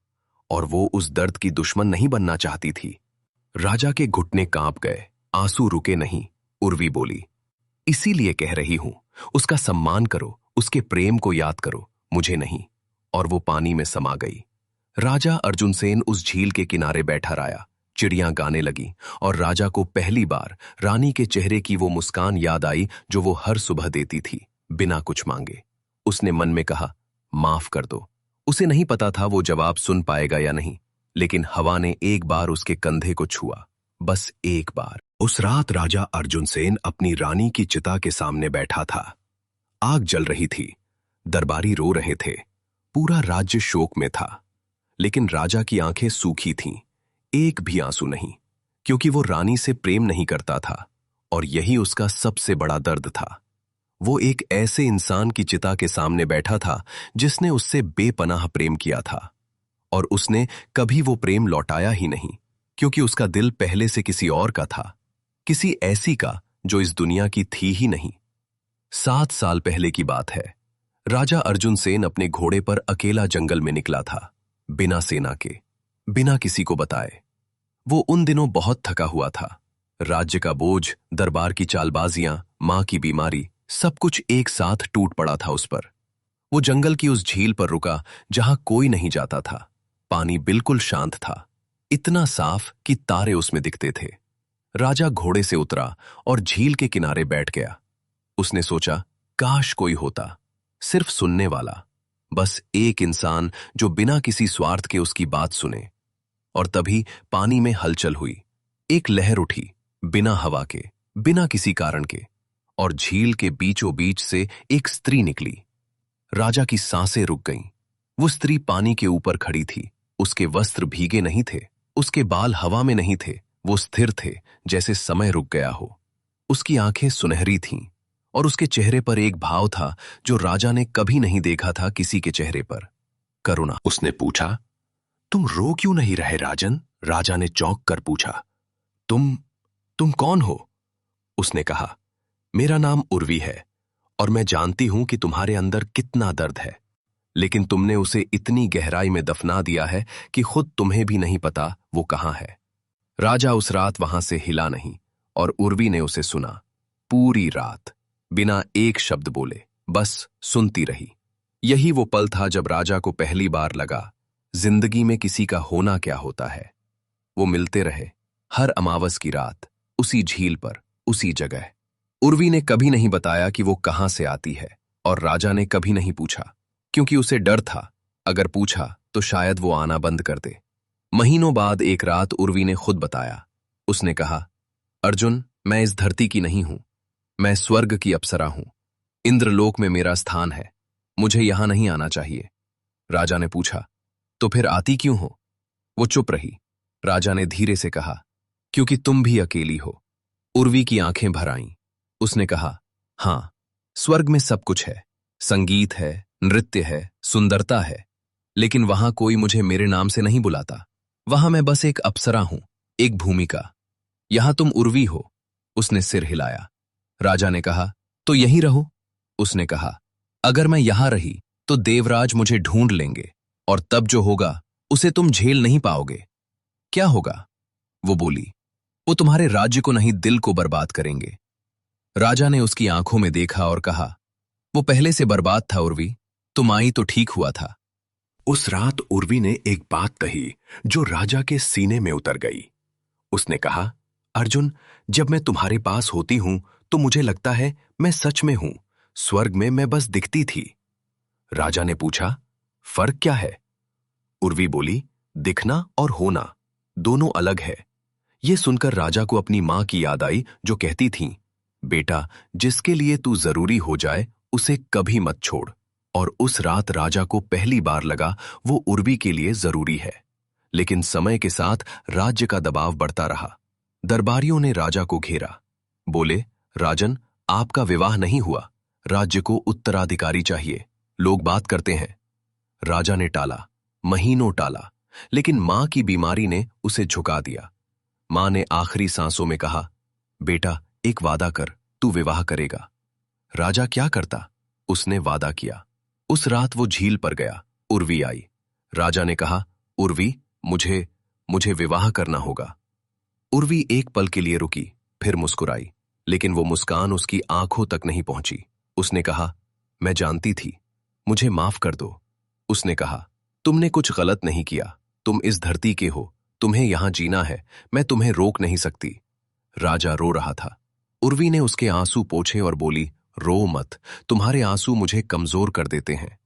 और वो उस दर्द की दुश्मन नहीं बनना चाहती थी। राजा के घुटने कांप गए, आंसू रुके नहीं। उर्वी बोली, इसीलिए कह रही हूं, उसका सम्मान करो, उसके प्रेम को याद करो, मुझे नहीं। और वो पानी में समा गई। राजा अर्जुन सेन उस झील के किनारे बैठा रहा। चिड़ियां गाने लगी और राजा को पहली बार रानी के चेहरे की वो मुस्कान याद आई जो वो हर सुबह देती थी, बिना कुछ मांगे। उसने मन में कहा, माफ कर दो। उसे नहीं पता था वो जवाब सुन पाएगा या नहीं, लेकिन हवा ने एक बार उसके कंधे को छुआ, बस एक बार। उस रात राजा अर्जुन सेन अपनी रानी की चिता के सामने बैठा था। आग जल रही थी, दरबारी रो रहे थे, पूरा राज्य शोक में था। लेकिन राजा की आंखें सूखी थीं, एक भी आंसू नहीं, क्योंकि वो रानी से प्रेम नहीं करता था, और यही उसका सबसे बड़ा दर्द था। वो एक ऐसे इंसान की चिता के सामने बैठा था जिसने उससे बेपनाह प्रेम किया था, और उसने कभी वो प्रेम लौटाया ही नहीं, क्योंकि उसका दिल पहले से किसी और का था, किसी ऐसी का जो इस दुनिया की थी ही नहीं। 7 साल पहले की बात है। राजा अर्जुन सेन अपने घोड़े पर अकेला जंगल में निकला था, बिना सेना के, बिना किसी को बताए। वो उन दिनों बहुत थका हुआ था। राज्य का बोझ, दरबार की चालबाजियां, मां की बीमारी, सब कुछ एक साथ टूट पड़ा था उस पर। वो जंगल की उस झील पर रुका जहां कोई नहीं जाता था। पानी बिल्कुल शांत था, इतना साफ कि तारे उसमें दिखते थे। राजा घोड़े से उतरा और झील के किनारे बैठ गया। उसने सोचा, काश कोई होता, सिर्फ सुनने वाला, बस एक इंसान जो बिना किसी स्वार्थ के उसकी बात सुने। और तभी पानी में हलचल हुई। एक लहर उठी, बिना हवा के, बिना किसी कारण के, और झील के बीचों बीच से एक स्त्री निकली। राजा की सांसें रुक गईं। वो स्त्री पानी के ऊपर खड़ी थी। उसके वस्त्र भीगे नहीं थे, उसके बाल हवा में नहीं थे, वो स्थिर थे, जैसे समय रुक गया हो। उसकी आंखें सुनहरी थीं, और उसके चेहरे पर एक भाव था जो राजा ने कभी नहीं देखा था किसी के चेहरे पर, करुणा। उसने पूछा, तुम रो क्यों नहीं रहे राजन? राजा ने चौंक कर पूछा, तुम कौन हो? उसने कहा, मेरा नाम उर्वी है, और मैं जानती हूं कि तुम्हारे अंदर कितना दर्द है, लेकिन तुमने उसे इतनी गहराई में दफना दिया है कि खुद तुम्हें भी नहीं पता वो कहां है। राजा उस रात वहां से हिला नहीं, और उर्वी ने उसे सुना, पूरी रात, बिना एक शब्द बोले, बस सुनती रही। यही वो पल था जब राजा को पहली बार लगा, जिंदगी में किसी का होना क्या होता है। वो मिलते रहे, हर अमावस की रात, उसी झील पर, उसी जगह। उर्वी ने कभी नहीं बताया कि वो कहां से आती है, और राजा ने कभी नहीं पूछा, क्योंकि उसे डर था, अगर पूछा तो शायद वो आना बंद कर दे। महीनों बाद एक रात उर्वी ने खुद बताया। उसने कहा, अर्जुन, मैं इस धरती की नहीं हूं, मैं स्वर्ग की अप्सरा हूं। इंद्रलोक में मेरा स्थान है, मुझे यहां नहीं आना चाहिए। राजा ने पूछा, तो फिर आती क्यों हो? वो चुप रही। राजा ने धीरे से कहा, क्योंकि तुम भी अकेली हो। उर्वी की आंखें भर आईं। उसने कहा, हां, स्वर्ग में सब कुछ है, संगीत है, नृत्य है, सुंदरता है, लेकिन वहां कोई मुझे मेरे नाम से नहीं बुलाता। वहां मैं बस एक अप्सरा हूं, एक भूमिका। यहां तुम उर्वी हो। उसने सिर हिलाया। राजा ने कहा, तो यहीं रहो। उसने कहा, अगर मैं यहां रही तो देवराज मुझे ढूंढ लेंगे, और तब जो होगा उसे तुम झेल नहीं पाओगे। क्या होगा? वो बोली, वो तुम्हारे राज्य को नहीं, दिल को बर्बाद करेंगे। राजा ने उसकी आंखों में देखा और कहा, वो पहले से बर्बाद था उर्वी, तुम आई तो ठीक हुआ था। उस रात उर्वी ने एक बात कही जो राजा के सीने में उतर गई। उसने कहा, अर्जुन, जब मैं तुम्हारे पास होती हूं तो मुझे लगता है मैं सच में हूं, स्वर्ग में मैं बस दिखती थी। राजा ने पूछा, फर्क क्या है? उर्वी बोली, दिखना और होना दोनों अलग है। यह सुनकर राजा को अपनी मां की याद आई जो कहती थीं, बेटा, जिसके लिए तू जरूरी हो जाए उसे कभी मत छोड़। और उस रात राजा को पहली बार लगा वो उर्वी के लिए जरूरी है। लेकिन समय के साथ राज्य का दबाव बढ़ता रहा। दरबारियों ने राजा को घेरा। बोले, राजन, आपका विवाह नहीं हुआ, राज्य को उत्तराधिकारी चाहिए, लोग बात करते हैं। राजा ने टाला, महीनों टाला, लेकिन मां की बीमारी ने उसे झुका दिया। मां ने आखिरी सांसों में कहा, बेटा, एक वादा कर, तू विवाह करेगा। राजा क्या करता? उसने वादा किया। उस रात वो झील पर गया। उर्वी आई। राजा ने कहा, उर्वी, मुझे विवाह करना होगा। उर्वी एक पल के लिए रुकी, फिर मुस्कुराई, लेकिन वो मुस्कान उसकी आंखों तक नहीं पहुंची। उसने कहा, मैं जानती थी, मुझे माफ कर दो। उसने कहा, तुमने कुछ गलत नहीं किया, तुम इस धरती के हो, तुम्हें यहां जीना है, मैं तुम्हें रोक नहीं सकती। राजा रो रहा था। उर्वी ने उसके आंसू पोंछे और बोली, रो मत, तुम्हारे आंसू मुझे कमजोर कर देते हैं।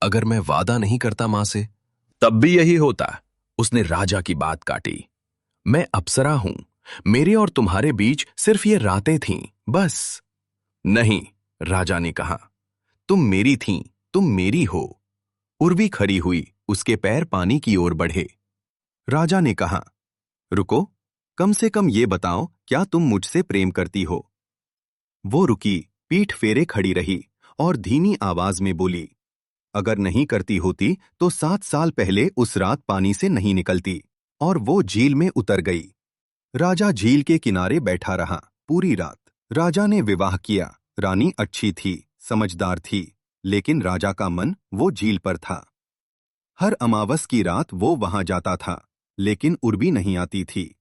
अगर मैं वादा नहीं करता मां से, तब भी यही होता। उसने राजा की बात काटी। मैं अप्सरा हूं, मेरे और तुम्हारे बीच सिर्फ ये रातें थीं, बस। नहीं, राजा ने कहा, तुम मेरी थीं, तुम मेरी हो। उर्वी खड़ी हुई, उसके पैर पानी की ओर बढ़े। राजा ने कहा, रुको, कम से कम ये बताओ, क्या तुम मुझसे प्रेम करती हो? वो रुकी, पीठ फेरे खड़ी रही और धीमी आवाज में बोली, अगर नहीं करती होती तो 7 साल पहले उस रात पानी से नहीं निकलती। और वो झील में उतर गई। राजा झील के किनारे बैठा रहा पूरी रात। राजा ने विवाह किया। रानी अच्छी थी, समझदार थी, लेकिन राजा का मन वो झील पर था। हर अमावस की रात वो वहां जाता था, लेकिन उर्वी नहीं आती थी।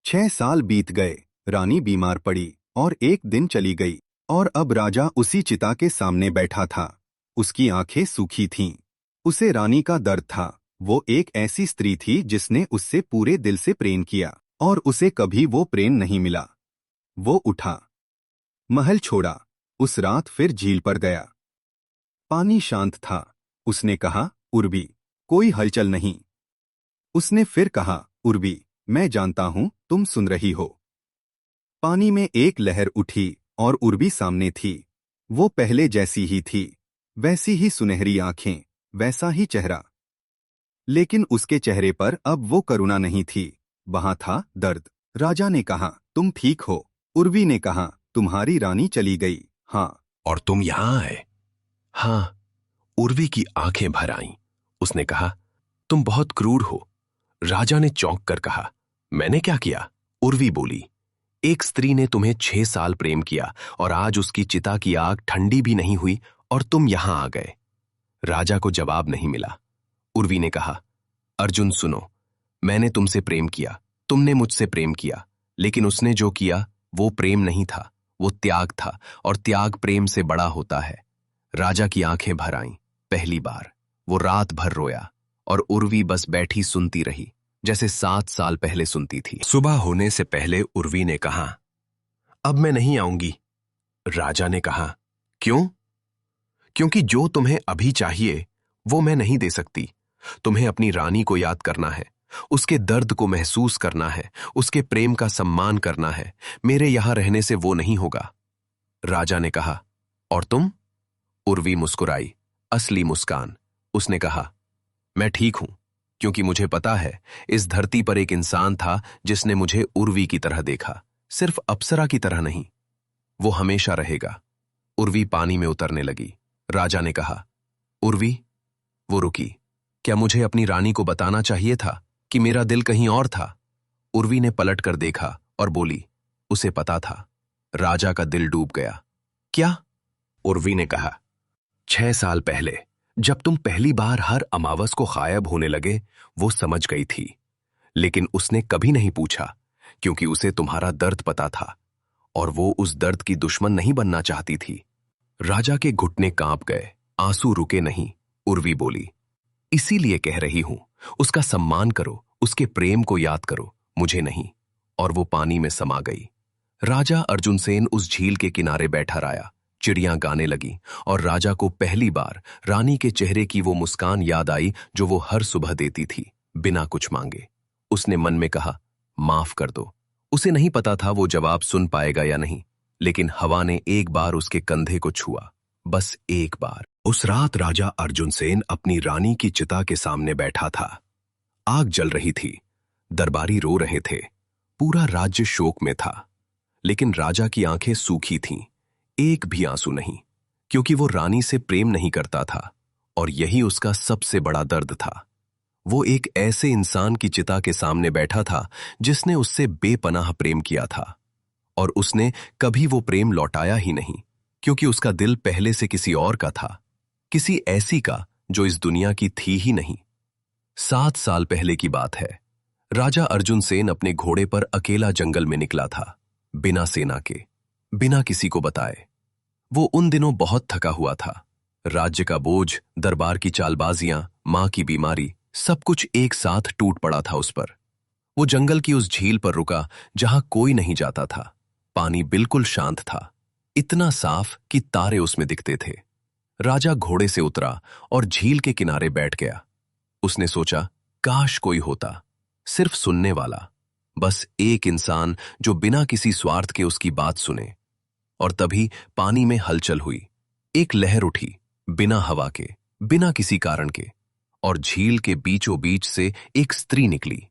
6 साल बीत गए। रानी बीमार पड़ी और एक दिन चली गई। और अब राजा उसी चिता के सामने बैठा था। उसकी आंखें सूखी थीं। उसे रानी का दर्द था। वो एक ऐसी स्त्री थी जिसने उससे पूरे दिल से प्रेम किया, और उसे कभी वो प्रेम नहीं मिला। वो उठा, महल छोड़ा, उस रात फिर झील पर गया। पानी शांत था। उसने कहा, उर्वी, कोई हलचल नहीं। उसने फिर कहा, उर्वी, मैं जानता हूं तुम सुन रही हो। पानी में एक लहर उठी और उर्वी सामने थी। वो पहले जैसी ही थी, वैसी ही सुनहरी आंखें, वैसा ही चेहरा। लेकिन उसके चेहरे पर अब वो करुणा नहीं थी, वहां था दर्द। राजा ने कहा, तुम ठीक हो? उर्वी ने कहा, तुम्हारी रानी चली गई। हाँ। और तुम यहां आए? हाँ। उर्वी की आंखें भर आईं। उसने कहा, तुम बहुत क्रूर हो। राजा ने चौंक कर कहा, मैंने क्या किया? उर्वी बोली, एक स्त्री ने तुम्हें 6 साल प्रेम किया और आज उसकी चिता की आग ठंडी भी नहीं हुई और तुम यहां आ गए। राजा को जवाब नहीं मिला। उर्वी ने कहा, अर्जुन सुनो, मैंने तुमसे प्रेम किया, तुमने मुझसे प्रेम किया, लेकिन उसने जो किया वो प्रेम नहीं था, वो त्याग था, और त्याग प्रेम से बड़ा होता है। राजा की आंखें भर आईं। पहली बार वो रात भर रोया और उर्वी बस बैठी सुनती रही, जैसे 7 साल पहले सुनती थी। सुबह होने से पहले उर्वी ने कहा, अब मैं नहीं आऊंगी। राजा ने कहा, क्यों? क्योंकि जो तुम्हें अभी चाहिए वो मैं नहीं दे सकती। तुम्हें अपनी रानी को याद करना है, उसके दर्द को महसूस करना है, उसके प्रेम का सम्मान करना है। मेरे यहां रहने से वो नहीं होगा। राजा ने कहा, और तुम? उर्वी मुस्कुराई, असली मुस्कान। उसने कहा, मैं ठीक हूं, क्योंकि मुझे पता है इस धरती पर एक इंसान था जिसने मुझे उर्वी की तरह देखा, सिर्फ अप्सरा की तरह नहीं। वो हमेशा रहेगा। उर्वी पानी में उतरने लगी। राजा ने कहा, उर्वी। वो रुकी। क्या मुझे अपनी रानी को बताना चाहिए था कि मेरा दिल कहीं और था? उर्वी ने पलट कर देखा और बोली, उसे पता था। राजा का दिल डूब गया। क्या? उर्वी ने कहा, 6 साल पहले जब तुम पहली बार हर अमावस को गायब होने लगे, वो समझ गई थी, लेकिन उसने कभी नहीं पूछा, क्योंकि उसे तुम्हारा दर्द पता था और वो उस दर्द की दुश्मन नहीं बनना चाहती थी। राजा के घुटने कांप गए, आंसू रुके नहीं। उर्वी बोली, इसीलिए कह रही हूं, उसका सम्मान करो, उसके प्रेम को याद करो, मुझे नहीं। और वो पानी में समा गई। राजा अर्जुन सेन उस झील के किनारे बैठा रहा। चिड़ियां गाने लगी और राजा को पहली बार रानी के चेहरे की वो मुस्कान याद आई जो वो हर सुबह देती थी, बिना कुछ मांगे। उसने मन में कहा, माफ कर दो। उसे नहीं पता था वो जवाब सुन पाएगा या नहीं, लेकिन हवा ने एक बार उसके कंधे को छुआ, बस एक बार। उस रात राजा अर्जुन सेन अपनी रानी की चिता के सामने बैठा था। आग जल रही थी, दरबारी रो रहे थे, पूरा राज्य शोक में था। लेकिन राजा की आंखें सूखी थीं, एक भी आंसू नहीं, क्योंकि वो रानी से प्रेम नहीं करता था, और यही उसका सबसे बड़ा दर्द था। वो एक ऐसे इंसान की चिता के सामने बैठा था जिसने उससे बेपनाह प्रेम किया था, और उसने कभी वो प्रेम लौटाया ही नहीं, क्योंकि उसका दिल पहले से किसी और का था, किसी ऐसी का जो इस दुनिया की थी ही नहीं। 7 साल पहले की बात है। राजा अर्जुन सेन अपने घोड़े पर अकेला जंगल में निकला था, बिना सेना के, बिना किसी को बताए। वो उन दिनों बहुत थका हुआ था। राज्य का बोझ, दरबार की चालबाजियां, मां की बीमारी, सब कुछ एक साथ टूट पड़ा था उस पर। वो जंगल की उस झील पर रुका जहां कोई नहीं जाता था। पानी बिल्कुल शांत था, इतना साफ कि तारे उसमें दिखते थे। राजा घोड़े से उतरा और झील के किनारे बैठ गया। उसने सोचा, काश कोई होता, सिर्फ सुनने वाला, बस एक इंसान जो बिना किसी स्वार्थ के उसकी बात सुने। और तभी पानी में हलचल हुई। एक लहर उठी, बिना हवा के, बिना किसी कारण के, और झील के बीचों बीच से एक स्त्री निकली।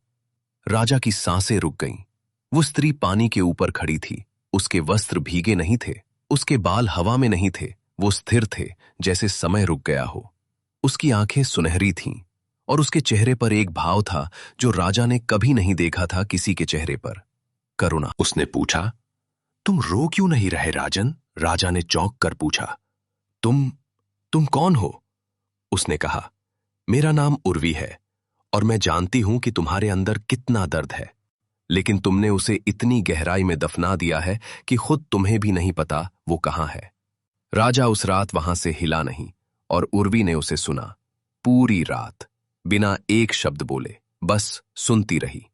राजा की सांसें रुक गईं। वो स्त्री पानी के ऊपर खड़ी थी। उसके वस्त्र भीगे नहीं थे, उसके बाल हवा में नहीं थे, वो स्थिर थे, जैसे समय रुक गया हो। उसकी आंखें सुनहरी थीं, और उसके चेहरे पर एक भाव था जो राजा ने कभी नहीं देखा था किसी के चेहरे पर, करुणा। उसने पूछा, तुम रो क्यों नहीं रहे राजन? राजा ने चौंक कर पूछा, तुम कौन हो? उसने कहा, मेरा नाम उर्वी है, और मैं जानती हूं कि तुम्हारे अंदर कितना दर्द है, लेकिन तुमने उसे इतनी गहराई में दफना दिया है कि खुद तुम्हें भी नहीं पता वो कहां है। राजा उस रात वहां से हिला नहीं, और उर्वी ने उसे सुना, पूरी रात, बिना एक शब्द बोले, बस सुनती रही।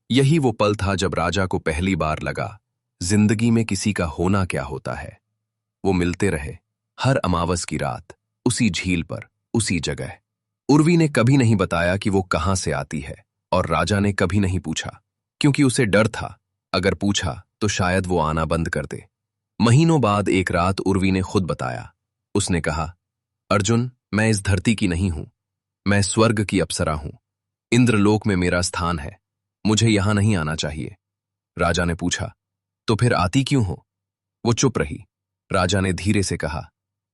यही वो पल था जब राजा को पहली बार लगा, जिंदगी में किसी का होना क्या होता है। वो मिलते रहे, हर अमावस की रात, उसी झील पर, उसी जगह। उर्वी ने कभी नहीं बताया कि वो कहां से आती है, और राजा ने कभी नहीं पूछा, क्योंकि उसे डर था, अगर पूछा तो शायद वो आना बंद कर दे। महीनों बाद एक रात उर्वी ने खुद बताया। उसने कहा, अर्जुन, मैं इस धरती की नहीं हूं, मैं स्वर्ग की अप्सरा हूं। इंद्रलोक में मेरा स्थान है, मुझे यहां नहीं आना चाहिए। राजा ने पूछा, तो फिर आती क्यों हो? वो चुप रही। राजा ने धीरे से कहा,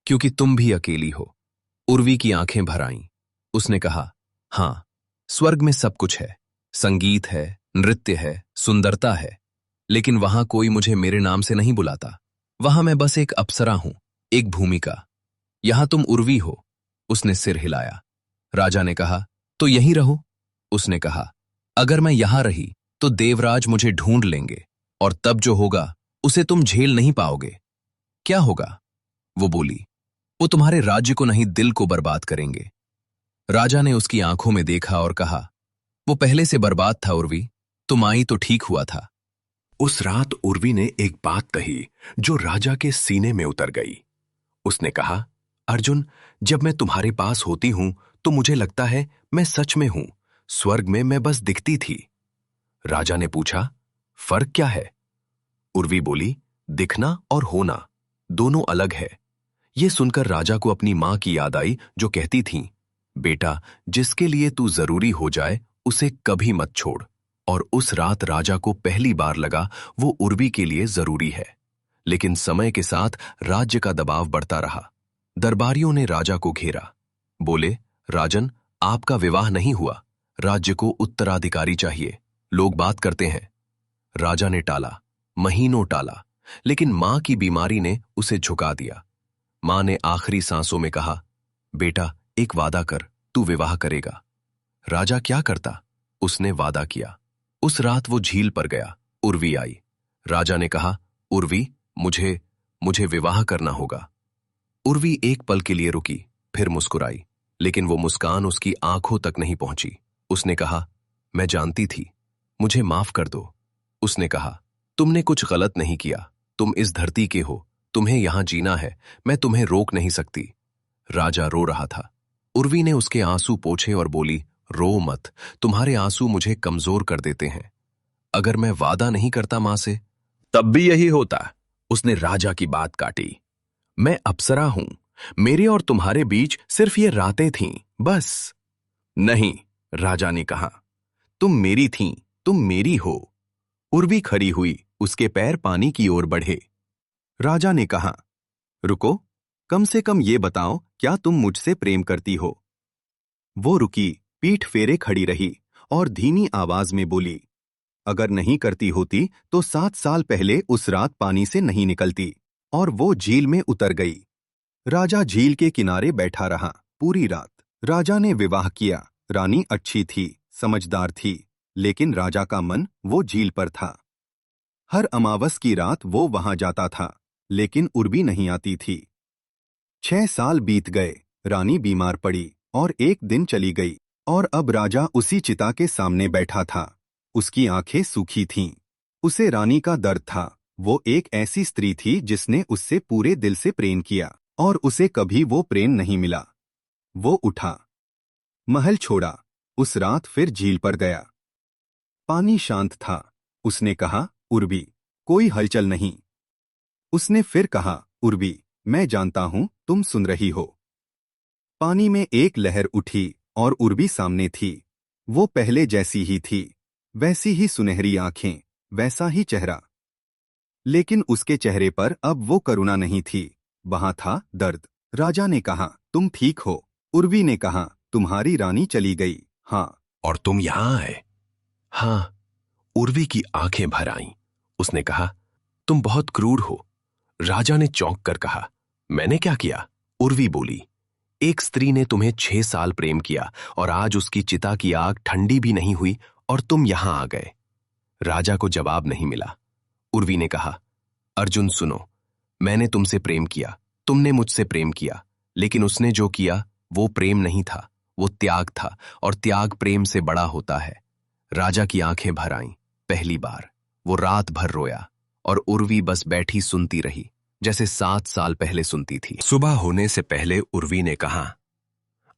क्योंकि तुम भी अकेली हो। उर्वी की आंखें भर आईं। उसने कहा, हां, स्वर्ग में सब कुछ है, संगीत है, नृत्य है, सुंदरता है, लेकिन वहां कोई मुझे मेरे नाम से नहीं बुलाता। वहां मैं बस एक अप्सरा हूं, एक भूमिका। यहां तुम उर्वी हो। उसने सिर हिलाया। राजा ने कहा, तो यहीं रहो। उसने कहा, अगर मैं यहां रही तो देवराज मुझे ढूंढ लेंगे, और तब जो होगा उसे तुम झेल नहीं पाओगे। क्या होगा? वो बोली, वो तुम्हारे राज्य को नहीं, दिल को बर्बाद करेंगे। राजा ने उसकी आंखों में देखा और कहा, वो पहले से बर्बाद था उर्वी, तुम आई तो ठीक हुआ था। उस रात उर्वी ने एक बात कही जो राजा के सीने में उतर गई। उसने कहा, अर्जुन, जब मैं तुम्हारे पास होती हूं तो मुझे लगता है मैं सच में हूं, स्वर्ग में मैं बस दिखती थी। राजा ने पूछा, फर्क क्या है? उर्वी बोली, दिखना और होना दोनों अलग है। यह सुनकर राजा को अपनी मां की याद आई, जो कहती थीं, बेटा, जिसके लिए तू जरूरी हो जाए उसे कभी मत छोड़। और उस रात राजा को पहली बार लगा वो उर्वी के लिए जरूरी है। लेकिन समय के साथ राज्य का दबाव बढ़ता रहा। दरबारियों ने राजा को घेरा। बोले, राजन, आपका विवाह नहीं हुआ, राज्य को उत्तराधिकारी चाहिए, लोग बात करते हैं। राजा ने टाला, महीनों टाला, लेकिन मां की बीमारी ने उसे झुका दिया। मां ने आखिरी सांसों में कहा, बेटा, एक वादा कर, तू विवाह करेगा। राजा क्या करता? उसने वादा किया। उस रात वो झील पर गया। उर्वी आई। राजा ने कहा, उर्वी, मुझे विवाह करना होगा। उर्वी एक पल के लिए रुकी, फिर मुस्कुराई, लेकिन वो मुस्कान उसकी आंखों तक नहीं पहुंची। उसने कहा, मैं जानती थी, मुझे माफ कर दो। उसने कहा, तुमने कुछ गलत नहीं किया, तुम इस धरती के हो, तुम्हें यहां जीना है, मैं तुम्हें रोक नहीं सकती। राजा रो रहा था। उर्वी ने उसके आंसू पोंछे और बोली, रो मत, तुम्हारे आंसू मुझे कमजोर कर देते हैं। अगर मैं वादा नहीं करता मां से, तब भी यही होता। उसने राजा की बात काटी। मैं अप्सरा हूं, मेरे और तुम्हारे बीच सिर्फ ये रातें थीं, बस। नहीं, राजा ने कहा, तुम मेरी थीं, तुम मेरी हो। उर्वी खड़ी हुई, उसके पैर पानी की ओर बढ़े। राजा ने कहा, रुको, कम से कम ये बताओ, क्या तुम मुझसे प्रेम करती हो? वो रुकी, पीठ फेरे खड़ी रही और धीमी आवाज में बोली, अगर नहीं करती होती तो 7 साल पहले उस रात पानी से नहीं निकलती और वो झील में उतर गई। राजा झील के किनारे बैठा रहा पूरी रात। राजा ने विवाह किया। रानी अच्छी थी, समझदार थी, लेकिन राजा का मन वो झील पर था। हर अमावस की रात वो वहां जाता था, लेकिन उर्वी नहीं आती थी। 6 साल बीत गए। रानी बीमार पड़ी और एक दिन चली गई और अब राजा उसी चिता के सामने बैठा था। उसकी आंखें सूखी थीं। उसे रानी का दर्द था। वो एक ऐसी स्त्री थी जिसने उससे पूरे दिल से प्रेम किया और उसे कभी वो प्रेम नहीं मिला। वो उठा, महल छोड़ा, उस रात फिर झील पर गया। पानी शांत था। उसने कहा, उर्वी, कोई हलचल नहीं। उसने फिर कहा, उर्वी, मैं जानता हूं तुम सुन रही हो। पानी में एक लहर उठी और उर्वी सामने थी। वो पहले जैसी ही थी, वैसी ही सुनहरी आंखें, वैसा ही चेहरा। लेकिन उसके चेहरे पर अब वो करुणा नहीं थी, वहां था दर्द। राजा ने कहा, तुम ठीक हो? उर्वी ने कहा, तुम्हारी रानी चली गई। हाँ। और तुम यहां आए? हाँ। उर्वी की आंखें भर आईं। उसने कहा, तुम बहुत क्रूर हो। राजा ने चौंक कर कहा, मैंने क्या किया? उर्वी बोली, एक स्त्री ने तुम्हें 6 साल प्रेम किया और आज उसकी चिता की आग ठंडी भी नहीं हुई और तुम यहां आ गए। राजा को जवाब नहीं मिला। उर्वी ने कहा, अर्जुन सुनो, मैंने तुमसे प्रेम किया, तुमने मुझसे प्रेम किया, लेकिन उसने जो किया वो प्रेम नहीं था, वो त्याग था, और त्याग प्रेम से बड़ा होता है। राजा की आंखें भर आईं। पहली बार वो रात भर रोया और उर्वी बस बैठी सुनती रही, जैसे 7 साल पहले सुनती थी। सुबह होने से पहले उर्वी ने कहा,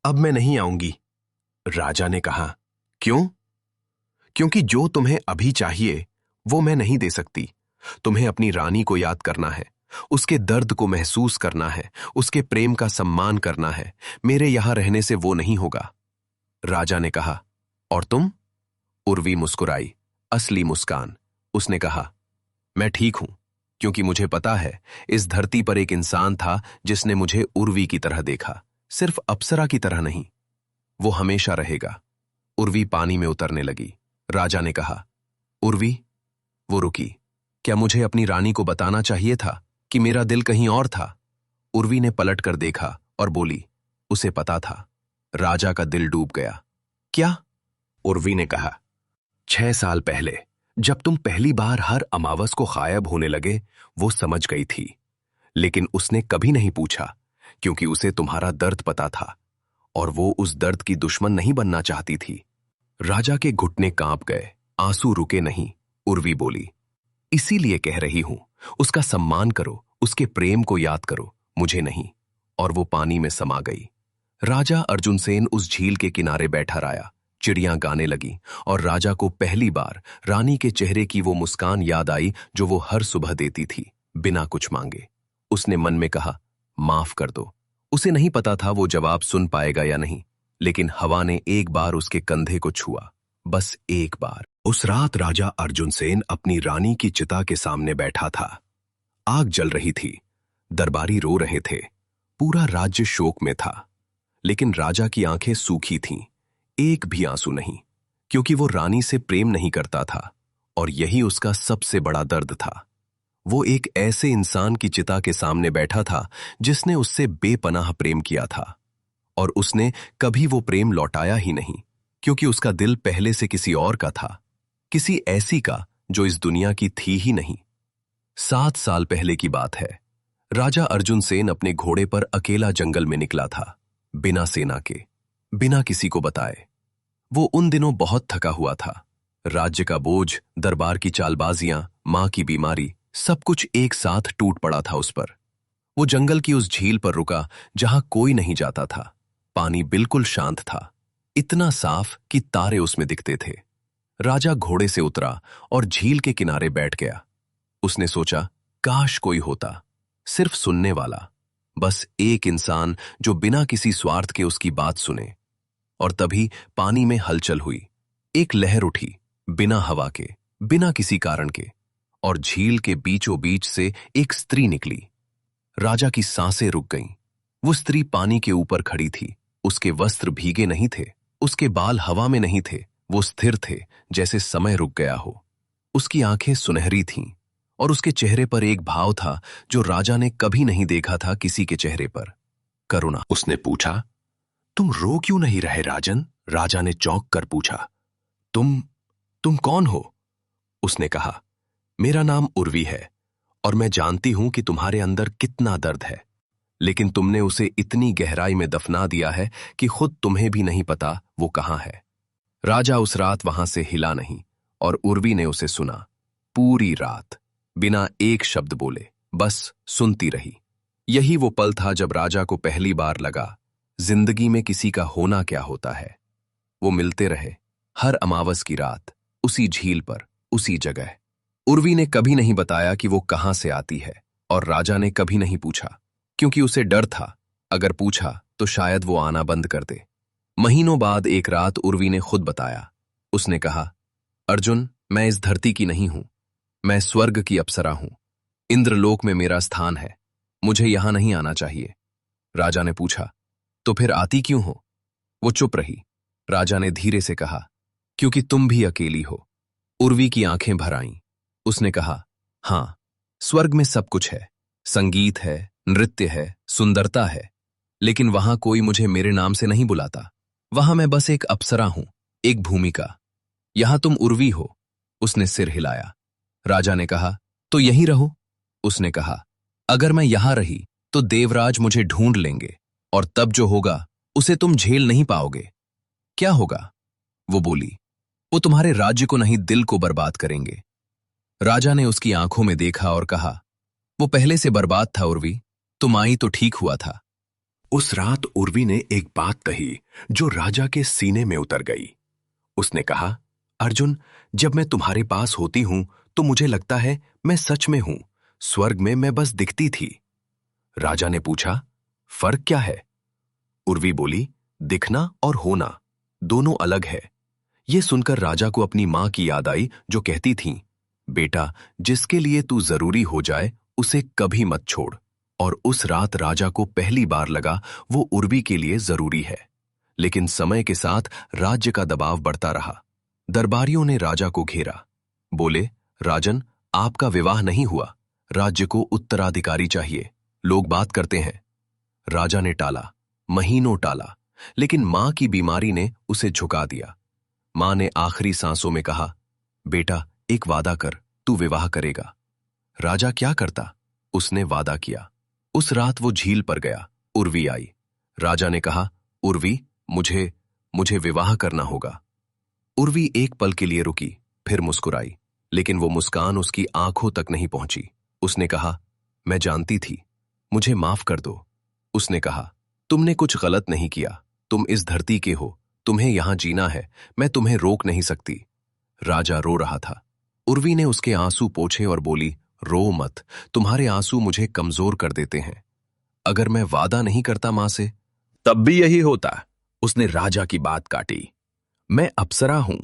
अब मैं नहीं आऊंगी। राजा ने कहा, क्यों? क्योंकि जो तुम्हें अभी चाहिए वो मैं नहीं दे सकती। तुम्हें अपनी रानी को याद करना है, उसके दर्द को महसूस करना है, उसके प्रेम का सम्मान करना है। मेरे यहां रहने से वो नहीं होगा। राजा ने कहा, और तुम? उर्वी मुस्कुराई, असली मुस्कान। उसने कहा, मैं ठीक हूं, क्योंकि मुझे पता है इस धरती पर एक इंसान था जिसने मुझे उर्वी की तरह देखा, सिर्फ अप्सरा की तरह नहीं। वो हमेशा रहेगा। उर्वी पानी में उतरने लगी। राजा ने कहा, उर्वी। वो रुकी। क्या मुझे अपनी रानी को बताना चाहिए था कि मेरा दिल कहीं और था? उर्वी ने पलट कर देखा और बोली, उसे पता था। राजा का दिल डूब गया। क्या? उर्वी ने कहा, 6 साल पहले जब तुम पहली बार हर अमावस को गायब होने लगे, वो समझ गई थी, लेकिन उसने कभी नहीं पूछा, क्योंकि उसे तुम्हारा दर्द पता था और वो उस दर्द की दुश्मन नहीं बनना चाहती थी। राजा के घुटने कांप गए, आंसू रुके नहीं। उर्वी बोली, इसीलिए कह रही हूं, उसका सम्मान करो, उसके प्रेम को याद करो, मुझे नहीं। और वो पानी में समा गई। राजा अर्जुन सेन उस झील के किनारे बैठा रहा। चिड़ियां गाने लगी और राजा को पहली बार रानी के चेहरे की वो मुस्कान याद आई जो वो हर सुबह देती थी, बिना कुछ मांगे। उसने मन में कहा, माफ कर दो। उसे नहीं पता था वो जवाब सुन पाएगा या नहीं, लेकिन हवा ने एक बार उसके कंधे को छुआ, बस एक बार। उस रात राजा अर्जुन सेन अपनी रानी की चिता के सामने बैठा था। आग जल रही थी, दरबारी रो रहे थे, पूरा राज्य शोक में था, लेकिन राजा की आंखें सूखी थीं, एक भी आंसू नहीं, क्योंकि वो रानी से प्रेम नहीं करता था और यही उसका सबसे बड़ा दर्द था। वो एक ऐसे इंसान की चिता के सामने बैठा था जिसने उससे बेपनाह प्रेम किया था और उसने कभी वो प्रेम लौटाया ही नहीं, क्योंकि उसका दिल पहले से किसी और का था, किसी ऐसी का जो इस दुनिया की थी ही नहीं। 7 साल पहले की बात है। राजा अर्जुन सेन अपने घोड़े पर अकेला जंगल में निकला था, बिना सेना के, बिना किसी को बताए। वो उन दिनों बहुत थका हुआ था। राज्य का बोझ, दरबार की चालबाजियां, मां की बीमारी, सब कुछ एक साथ टूट पड़ा था उस पर। वो जंगल की उस झील पर रुका जहां कोई नहीं जाता था। पानी बिल्कुल शांत था, इतना साफ कि तारे उसमें दिखते थे। राजा घोड़े से उतरा और झील के किनारे बैठ गया। उसने सोचा, काश कोई होता, सिर्फ सुनने वाला, बस एक इंसान जो बिना किसी स्वार्थ के उसकी बात सुने। और तभी पानी में हलचल हुई। एक लहर उठी, बिना हवा के, बिना किसी कारण के, और झील के बीचों बीच से एक स्त्री निकली। राजा की सांसें रुक गईं। वो स्त्री पानी के ऊपर खड़ी थी। उसके वस्त्र भीगे नहीं थे, उसके बाल हवा में नहीं थे। वो स्थिर थे, जैसे समय रुक गया हो। उसकी आंखें सुनहरी थीं और उसके चेहरे पर एक भाव था जो राजा ने कभी नहीं देखा था किसी के चेहरे पर, करुणा। उसने पूछा, तुम रो क्यों नहीं रहे राजन? राजा ने चौंक कर पूछा। तुम कौन हो? उसने कहा, मेरा नाम उर्वी है और मैं जानती हूं कि तुम्हारे अंदर कितना दर्द है, लेकिन तुमने उसे इतनी गहराई में दफना दिया है कि खुद तुम्हें भी नहीं पता वो कहां है। राजा उस रात वहां से हिला नहीं और उर्वी ने उसे सुना। पूरी रात बिना एक शब्द बोले बस सुनती रही। यही वो पल था जब राजा को पहली बार लगा, जिंदगी में किसी का होना क्या होता है। वो मिलते रहे, हर अमावस की रात, उसी झील पर, उसी जगह। उर्वी ने कभी नहीं बताया कि वो कहां से आती है, और राजा ने कभी नहीं पूछा, क्योंकि उसे डर था, अगर पूछा तो शायद वो आना बंद कर दे। महीनों बाद एक रात उर्वी ने खुद बताया। उसने कहा, अर्जुन, मैं इस धरती की नहीं हूं, मैं स्वर्ग की अप्सरा हूं। इंद्रलोक में मेरा स्थान है, मुझे यहां नहीं आना चाहिए। राजा ने पूछा, तो फिर आती क्यों हो? वो चुप रही। राजा ने धीरे से कहा, क्योंकि तुम भी अकेली हो। उर्वी की आंखें भर आईं। उसने कहा, हां, स्वर्ग में सब कुछ है, संगीत है, नृत्य है, सुंदरता है, लेकिन वहां कोई मुझे मेरे नाम से नहीं बुलाता। वहां मैं बस एक अप्सरा हूं, एक भूमिका। यहां तुम उर्वी हो। उसने सिर हिलाया। राजा ने कहा, तो यहीं रहो। उसने कहा, अगर मैं यहां रही तो देवराज मुझे ढूंढ लेंगे, और तब जो होगा उसे तुम झेल नहीं पाओगे। क्या होगा? वो बोली, वो तुम्हारे राज्य को नहीं, दिल को बर्बाद करेंगे। राजा ने उसकी आंखों में देखा और कहा, वो पहले से बर्बाद था उर्वी, तुम आई तो ठीक हुआ था। उस रात उर्वी ने एक बात कही जो राजा के सीने में उतर गई। उसने कहा, अर्जुन, जब मैं तुम्हारे पास होती हूं तो मुझे लगता है मैं सच में हूं, स्वर्ग में मैं बस दिखती थी। राजा ने पूछा, फर्क क्या है? उर्वी बोली, दिखना और होना दोनों अलग है। यह सुनकर राजा को अपनी मां की याद आई, जो कहती थीं, बेटा, जिसके लिए तू जरूरी हो जाए उसे कभी मत छोड़। और उस रात राजा को पहली बार लगा वो उर्वी के लिए जरूरी है। लेकिन समय के साथ राज्य का दबाव बढ़ता रहा। दरबारियों ने राजा को घेरा। बोले, राजन, आपका विवाह नहीं हुआ, राज्य को उत्तराधिकारी चाहिए, लोग बात करते हैं। राजा ने टाला, महीनों टाला, लेकिन मां की बीमारी ने उसे झुका दिया। मां ने आखिरी सांसों में कहा, बेटा, एक वादा कर, तू विवाह करेगा। राजा क्या करता? उसने वादा किया। उस रात वो झील पर गया। उर्वी आई। राजा ने कहा, उर्वी, मुझे विवाह करना होगा। उर्वी एक पल के लिए रुकी, फिर मुस्कुराई, लेकिन वो मुस्कान उसकी आंखों तक नहीं पहुंची। उसने कहा, मैं जानती थी, मुझे माफ कर दो। उसने कहा, तुमने कुछ गलत नहीं किया, तुम इस धरती के हो, तुम्हें यहां जीना है, मैं तुम्हें रोक नहीं सकती। राजा रो रहा था। उर्वी ने उसके आंसू पोंछे और बोली, रो मत, तुम्हारे आंसू मुझे कमजोर कर देते हैं। अगर मैं वादा नहीं करता मां से, तब भी यही होता। उसने राजा की बात काटी। मैं अप्सरा हूं,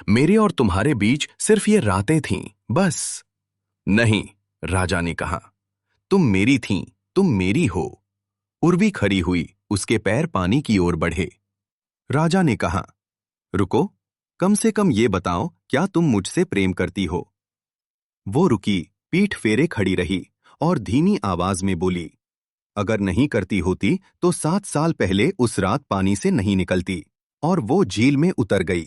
मेरे और तुम्हारे बीच सिर्फ ये रातें थीं, बस। नहीं, राजा ने कहा, तुम मेरी थीं, तुम मेरी हो। उर्वी खड़ी हुई, उसके पैर पानी की ओर बढ़े। राजा ने कहा, रुको, कम से कम ये बताओ, क्या तुम मुझसे प्रेम करती हो? वो रुकी, पीठ फेरे खड़ी रही और धीमी आवाज में बोली, अगर नहीं करती होती तो 7 साल पहले उस रात पानी से नहीं निकलती। और वो झील में उतर गई।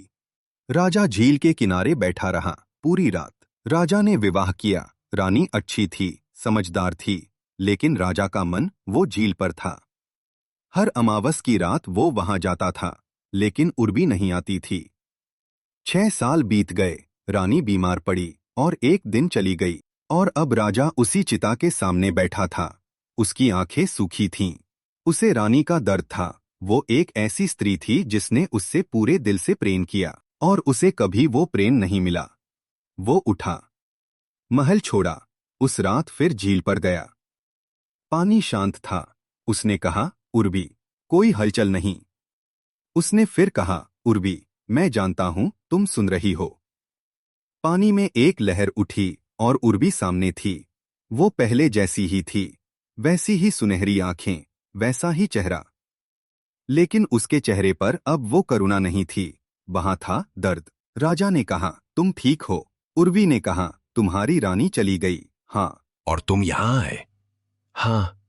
राजा झील के किनारे बैठा रहा पूरी रात। राजा ने विवाह किया। रानी अच्छी थी, समझदार थी, लेकिन राजा का मन वो झील पर था। हर अमावस की रात वो वहां जाता था, लेकिन उर्वी नहीं आती थी। 6 साल बीत गए, रानी बीमार पड़ी और एक दिन चली गई। और अब राजा उसी चिता के सामने बैठा था। उसकी आंखें सूखी थीं। उसे रानी का दर्द था। वो एक ऐसी स्त्री थी जिसने उससे पूरे दिल से प्रेम किया, और उसे कभी वो प्रेम नहीं मिला। वो उठा, महल छोड़ा, उस रात फिर झील पर गया। पानी शांत था। उसने कहा, उर्वी, कोई हलचल नहीं। उसने फिर कहा, उर्वी, मैं जानता हूं तुम सुन रही हो। पानी में एक लहर उठी और उर्वी सामने थी। वो पहले जैसी ही थी, वैसी ही सुनहरी आंखें, वैसा ही चेहरा। लेकिन उसके चेहरे पर अब वो करुणा नहीं थी, वहां था दर्द। राजा ने कहा, तुम ठीक हो? उर्वी ने कहा, तुम्हारी रानी चली गई। हाँ। और तुम यहां आए? हाँ।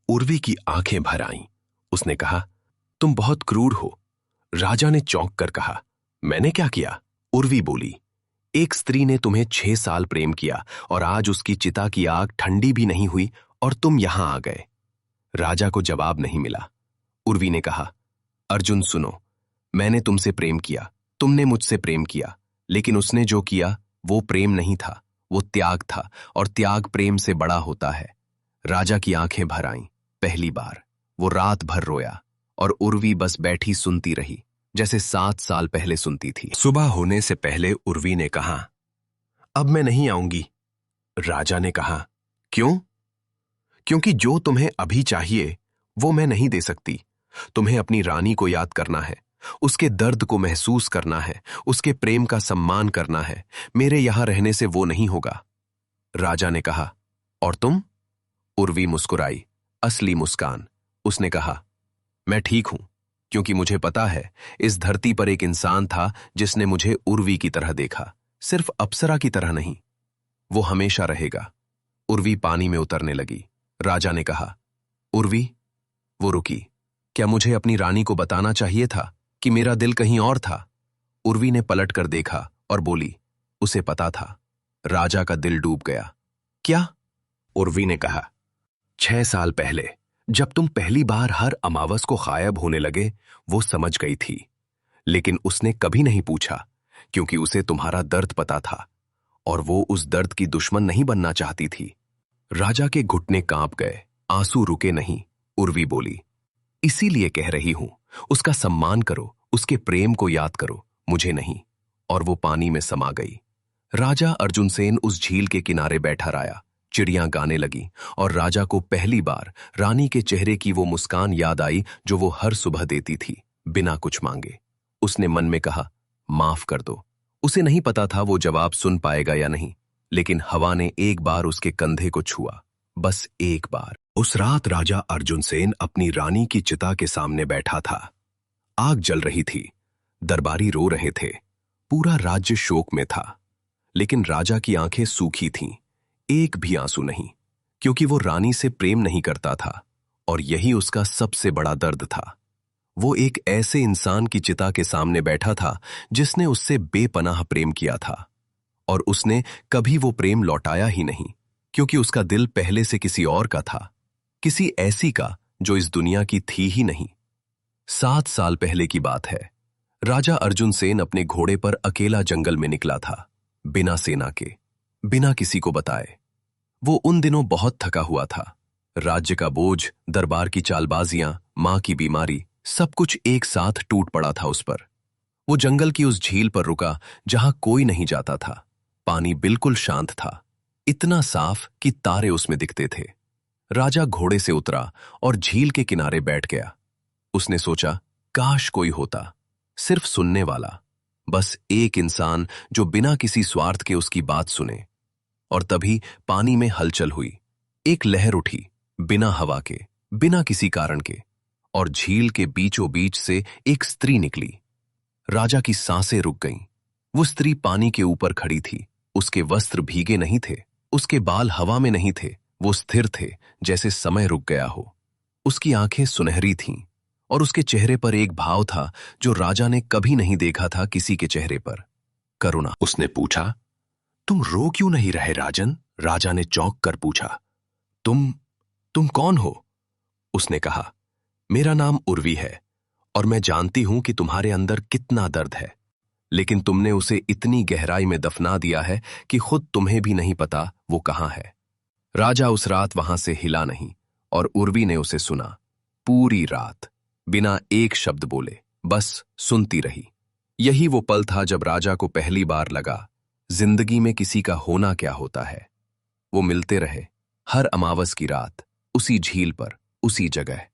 उर्वी की आंखें भर आईं। उसने कहा, तुम बहुत क्रूर हो। राजा ने चौंक कर कहा, मैंने क्या किया? उर्वी बोली, एक स्त्री ने तुम्हें 6 साल प्रेम किया और आज उसकी चिता की आग ठंडी भी नहीं हुई और तुम यहां आ गए। राजा को जवाब नहीं मिला। उर्वी ने कहा, अर्जुन सुनो, मैंने तुमसे प्रेम किया, तुमने मुझसे प्रेम किया, लेकिन उसने जो किया वो प्रेम नहीं था, वो त्याग था, और त्याग प्रेम से बड़ा होता है। राजा की आंखें भर आईं। पहली बार वो रात भर रोया और उर्वी बस बैठी सुनती रही, जैसे 7 साल पहले सुनती थी। सुबह होने से पहले उर्वी ने कहा, अब मैं नहीं आऊंगी। राजा ने कहा, क्यों? क्योंकि जो तुम्हें अभी चाहिए वो मैं नहीं दे सकती। तुम्हें अपनी रानी को याद करना है, उसके दर्द को महसूस करना है, उसके प्रेम का सम्मान करना है। मेरे यहां रहने से वो नहीं होगा। राजा ने कहा, और तुम? उर्वी मुस्कुराई, असली मुस्कान। उसने कहा, मैं ठीक हूं, क्योंकि मुझे पता है इस धरती पर एक इंसान था जिसने मुझे उर्वी की तरह देखा, सिर्फ अप्सरा की तरह नहीं। वो हमेशा रहेगा। उर्वी पानी में उतरने लगी। राजा ने कहा, उर्वी। वो रुकी। क्या मुझे अपनी रानी को बताना चाहिए था कि मेरा दिल कहीं और था? उर्वी ने पलट कर देखा और बोली, उसे पता था। राजा का दिल डूब गया। क्या? उर्वी ने कहा, 6 साल पहले जब तुम पहली बार हर अमावस को गायब होने लगे, वो समझ गई थी, लेकिन उसने कभी नहीं पूछा, क्योंकि उसे तुम्हारा दर्द पता था और वो उस दर्द की दुश्मन नहीं बनना चाहती थी। राजा के घुटने कांप गए, आंसू रुके नहीं। उर्वी बोली, इसीलिए कह रही हूं, उसका सम्मान करो, उसके प्रेम को याद करो, मुझे नहीं। और वो पानी में समा गई। राजा अर्जुन सेन उस झील के किनारे बैठा रहा। चिड़ियां गाने लगी और राजा को पहली बार रानी के चेहरे की वो मुस्कान याद आई जो वो हर सुबह देती थी, बिना कुछ मांगे। उसने मन में कहा, माफ कर दो। उसे नहीं पता था वो जवाब सुन पाएगा या नहीं, लेकिन हवा ने एक बार उसके कंधे को छुआ, बस एक बार। उस रात राजा अर्जुन सेन अपनी रानी की चिता के सामने बैठा था। आग जल रही थी, दरबारी रो रहे थे, पूरा राज्य शोक में था, लेकिन राजा की आंखें सूखी थीं, एक भी आंसू नहीं, क्योंकि वो रानी से प्रेम नहीं करता था, और यही उसका सबसे बड़ा दर्द था। वो एक ऐसे इंसान की चिता के सामने बैठा था जिसने उससे बेपनाह प्रेम किया था, और उसने कभी वो प्रेम लौटाया ही नहीं, क्योंकि उसका दिल पहले से किसी और का था, किसी ऐसी का जो इस दुनिया की थी ही नहीं। 7 साल पहले की बात है। राजा अर्जुन सेन अपने घोड़े पर अकेला जंगल में निकला था, बिना सेना के, बिना किसी को बताए। वो उन दिनों बहुत थका हुआ था। राज्य का बोझ, दरबार की चालबाजियां, मां की बीमारी, सब कुछ एक साथ टूट पड़ा था उस पर। वो जंगल की उस झील पर रुका जहां कोई नहीं जाता था। पानी बिल्कुल शांत था, इतना साफ कि तारे उसमें दिखते थे। राजा घोड़े से उतरा और झील के किनारे बैठ गया। उसने सोचा, काश कोई होता, सिर्फ सुनने वाला, बस एक इंसान जो बिना किसी स्वार्थ के उसकी बात सुने। और तभी पानी में हलचल हुई। एक लहर उठी, बिना हवा के, बिना किसी कारण के, और झील के बीचों बीच से एक स्त्री निकली। राजा की सांसें रुक गईं। वो स्त्री पानी के ऊपर खड़ी थी। उसके वस्त्र भीगे नहीं थे, उसके बाल हवा में नहीं थे, वो स्थिर थे, जैसे समय रुक गया हो। उसकी आंखें सुनहरी थीं और उसके चेहरे पर एक भाव था जो राजा ने कभी नहीं देखा था किसी के चेहरे पर, करुणा। उसने पूछा, तुम रो क्यों नहीं रहे राजन? राजा ने चौंक कर पूछा, तुम कौन हो? उसने कहा, मेरा नाम उर्वी है और मैं जानती हूं कि तुम्हारे अंदर कितना दर्द है, लेकिन तुमने उसे इतनी गहराई में दफना दिया है कि खुद तुम्हें भी नहीं पता वो कहां है। राजा उस रात वहां से हिला नहीं और उर्वी ने उसे सुना। पूरी रात बिना एक शब्द बोले बस सुनती रही। यही वो पल था जब राजा को पहली बार लगा जिंदगी में किसी का होना क्या होता है। वो मिलते रहे हर अमावस की रात, उसी झील पर, उसी जगह।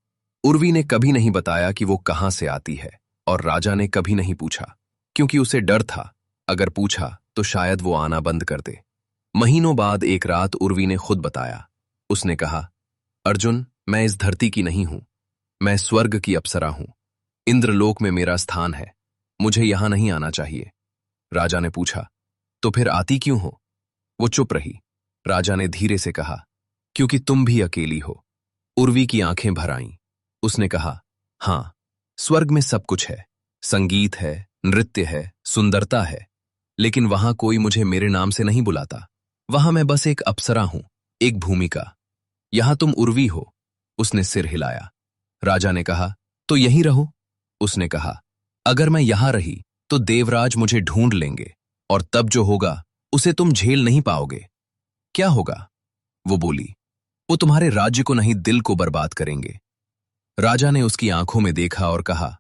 उर्वी ने कभी नहीं बताया कि वो कहां से आती है और राजा ने कभी नहीं पूछा, क्योंकि उसे डर था अगर पूछा तो शायद वो आना बंद कर दे। महीनों बाद एक रात उर्वी ने खुद बताया। उसने कहा, अर्जुन, मैं इस धरती की नहीं हूं, मैं स्वर्ग की अप्सरा हूं। इंद्रलोक में मेरा स्थान है, मुझे यहां नहीं आना चाहिए। राजा ने पूछा, तो फिर आती क्यों हो? वो चुप रही। राजा ने धीरे से कहा, क्योंकि तुम भी अकेली हो। उर्वी की आंखें भर आईं। उसने कहा, हां, स्वर्ग में सब कुछ है, संगीत है, नृत्य है, सुंदरता है, लेकिन वहां कोई मुझे मेरे नाम से नहीं बुलाता। वहां मैं बस एक अप्सरा हूं, एक भूमिका। यहां तुम उर्वी हो। उसने सिर हिलाया। राजा ने कहा, तो यहीं रहो। उसने कहा, अगर मैं यहां रही तो देवराज मुझे ढूंढ लेंगे और तब जो होगा उसे तुम झेल नहीं पाओगे। क्या होगा? वो बोली, वो तुम्हारे राज्य को नहीं, दिल को बर्बाद करेंगे। राजा ने उसकी आंखों में देखा और कहा,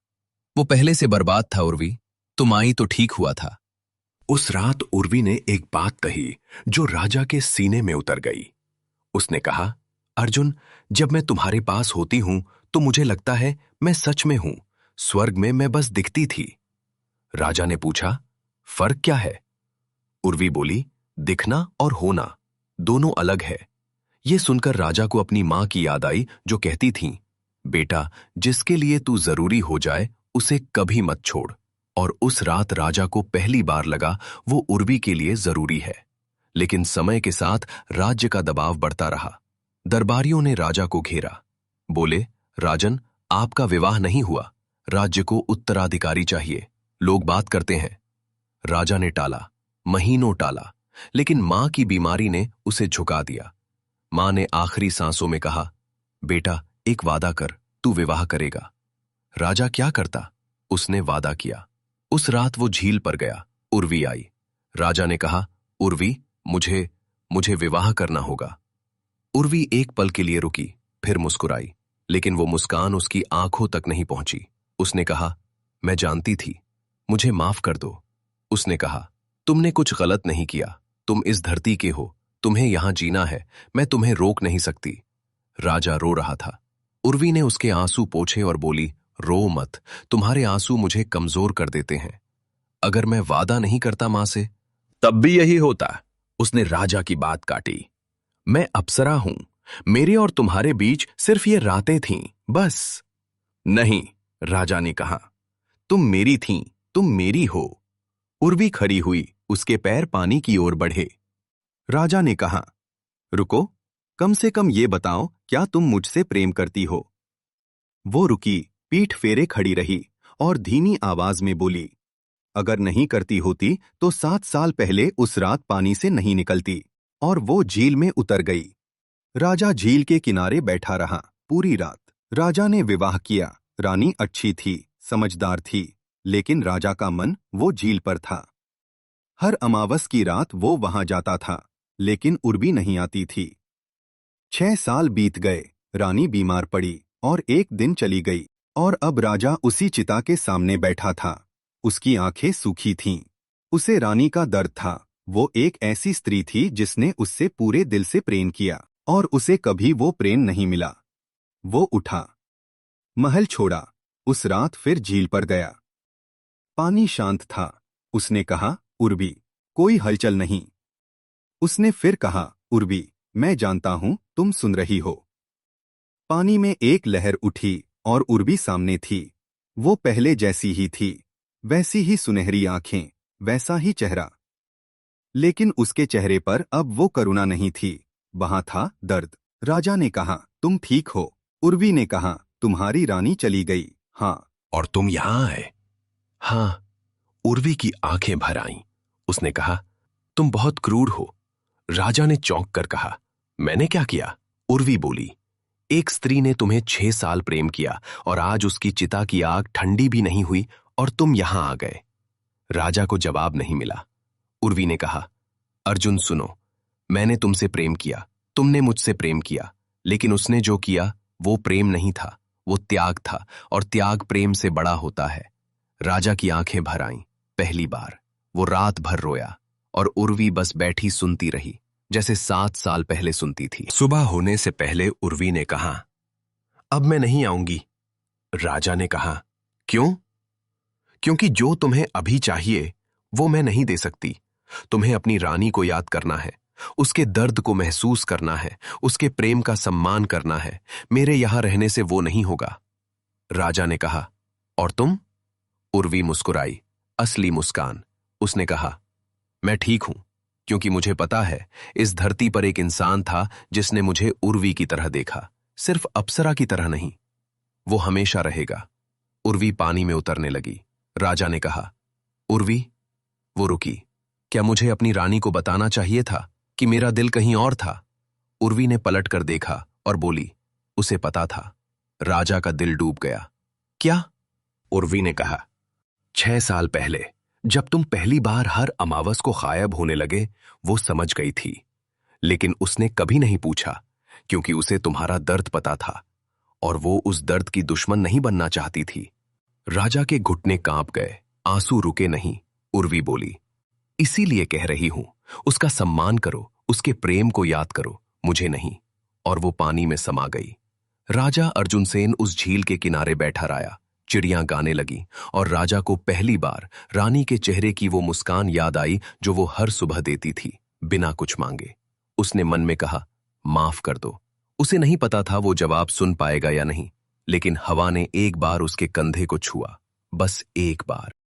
वो पहले से बर्बाद था उर्वी, तुम आई तो ठीक हुआ था। उस रात उर्वी ने एक बात कही जो राजा के सीने में उतर गई। उसने कहा, अर्जुन, जब मैं तुम्हारे पास होती हूं तो मुझे लगता है मैं सच में हूं, स्वर्ग में मैं बस दिखती थी। राजा ने पूछा, फर्क क्या है? उर्वी बोली, दिखना और होना दोनों अलग है। यह सुनकर राजा को अपनी मां की याद आई जो कहती थीं, बेटा, जिसके लिए तू जरूरी हो जाए उसे कभी मत छोड़। और उस रात राजा को पहली बार लगा वो उर्वी के लिए जरूरी है। लेकिन समय के साथ राज्य का दबाव बढ़ता रहा। दरबारियों ने राजा को घेरा। बोले, राजन, आपका विवाह नहीं हुआ, राज्य को उत्तराधिकारी चाहिए, लोग बात करते हैं। राजा ने टाला, महीनों टाला, लेकिन मां की बीमारी ने उसे झुका दिया। मां ने आखिरी सांसों में कहा, बेटा, एक वादा कर, तू विवाह करेगा। राजा क्या करता? उसने वादा किया। उस रात वो झील पर गया। उर्वी आई। राजा ने कहा, उर्वी, मुझे विवाह करना होगा। उर्वी एक पल के लिए रुकी, फिर मुस्कुराई, लेकिन वो मुस्कान उसकी आंखों तक नहीं पहुंची। उसने कहा, मैं जानती थी, मुझे माफ कर दो। उसने कहा, तुमने कुछ गलत नहीं किया, तुम इस धरती के हो, तुम्हें यहां जीना है, मैं तुम्हें रोक नहीं सकती। राजा रो रहा था। उर्वी ने उसके आंसू पोंछे और बोली, रो मत, तुम्हारे आंसू मुझे कमजोर कर देते हैं। अगर मैं वादा नहीं करता मां से, तब भी यही होता। उसने राजा की बात काटी। मैं अप्सरा हूं, मेरे और तुम्हारे बीच सिर्फ ये रातें थीं, बस। नहीं, राजा ने कहा, तुम मेरी थीं, तुम मेरी हो। उर्वी खड़ी हुई, उसके पैर पानी की ओर बढ़े। राजा ने कहा, रुको, कम से कम ये बताओ, क्या तुम मुझसे प्रेम करती हो? वो रुकी, पीठ फेरे खड़ी रही और धीमी आवाज में बोली, अगर नहीं करती होती तो 7 साल पहले उस रात पानी से नहीं निकलती। और वो झील में उतर गई। राजा झील के किनारे बैठा रहा पूरी रात। राजा ने विवाह किया। रानी अच्छी थी, समझदार थी, लेकिन राजा का मन वो झील पर था। हर अमावस की रात वो वहां जाता था, लेकिन उर्वी नहीं आती थी। 6 साल बीत गए। रानी बीमार पड़ी और एक दिन चली गई। और अब राजा उसी चिता के सामने बैठा था। उसकी आंखें सूखी थीं। उसे रानी का दर्द था। वो एक ऐसी स्त्री थी जिसने उससे पूरे दिल से प्रेम किया, और उसे कभी वो प्रेम नहीं मिला। वो उठा, महल छोड़ा, उस रात फिर झील पर गया। पानी शांत था। उसने कहा, उर्वी, कोई हलचल नहीं। उसने फिर कहा, उर्वी, मैं जानता हूं तुम सुन रही हो। पानी में एक लहर उठी और उर्वी सामने थी। वो पहले जैसी ही थी, वैसी ही सुनहरी आंखें, वैसा ही चेहरा। लेकिन उसके चेहरे पर अब वो करुणा नहीं थी, वहां था दर्द। राजा ने कहा, तुम ठीक हो? उर्वी ने कहा, तुम्हारी रानी चली गई। हाँ। और तुम यहां आए? हाँ। उर्वी की आंखें भर आईं। उसने कहा, तुम बहुत क्रूर हो। राजा ने चौंक कर कहा, मैंने क्या किया? उर्वी बोली, एक स्त्री ने तुम्हें 6 साल प्रेम किया और आज उसकी चिता की आग ठंडी भी नहीं हुई और तुम यहां आ गए। राजा को जवाब नहीं मिला। उर्वी ने कहा, अर्जुन सुनो, मैंने तुमसे प्रेम किया, तुमने मुझसे प्रेम किया, लेकिन उसने जो किया वो प्रेम नहीं था, वो त्याग था, और त्याग प्रेम से बड़ा होता है। राजा की आंखें भर आईं। पहली बार वो रात भर रोया और उर्वी बस बैठी सुनती रही, जैसे 7 साल पहले सुनती थी। सुबह होने से पहले उर्वी ने कहा, अब मैं नहीं आऊंगी। राजा ने कहा, क्यों? क्योंकि जो तुम्हें अभी चाहिए वो मैं नहीं दे सकती। तुम्हें अपनी रानी को याद करना है, उसके दर्द को महसूस करना है, उसके प्रेम का सम्मान करना है। मेरे यहां रहने से वो नहीं होगा। राजा ने कहा, और तुम? उर्वी मुस्कुराई, असली मुस्कान। उसने कहा, मैं ठीक हूं, क्योंकि मुझे पता है इस धरती पर एक इंसान था जिसने मुझे उर्वी की तरह देखा, सिर्फ अप्सरा की तरह नहीं। वो हमेशा रहेगा। उर्वी पानी में उतरने लगी। राजा ने कहा, उर्वी? वो रुकी। क्या मुझे अपनी रानी को बताना चाहिए था कि मेरा दिल कहीं और था? उर्वी ने पलट कर देखा और बोली, उसे पता था। राजा का दिल डूब गया। क्या? उर्वी ने कहा, 6 साल पहले जब तुम पहली बार हर अमावस को गायब होने लगे, वो समझ गई थी, लेकिन उसने कभी नहीं पूछा, क्योंकि उसे तुम्हारा दर्द पता था और वो उस दर्द की दुश्मन नहीं बनना चाहती थी। राजा के घुटने कांप गए, आंसू रुके नहीं। उर्वी बोली, इसीलिए कह रही हूं, उसका सम्मान करो, उसके प्रेम को याद करो, मुझे नहीं। और वो पानी में समा गई। राजा अर्जुन सेन उस झील के किनारे बैठा रहा। चिड़ियां गाने लगी और राजा को पहली बार रानी के चेहरे की वो मुस्कान याद आई जो वो हर सुबह देती थी, बिना कुछ मांगे। उसने मन में कहा, माफ कर दो। उसे नहीं पता था वो जवाब सुन पाएगा या नहीं, लेकिन हवा ने एक बार उसके कंधे को छुआ, बस एक बार।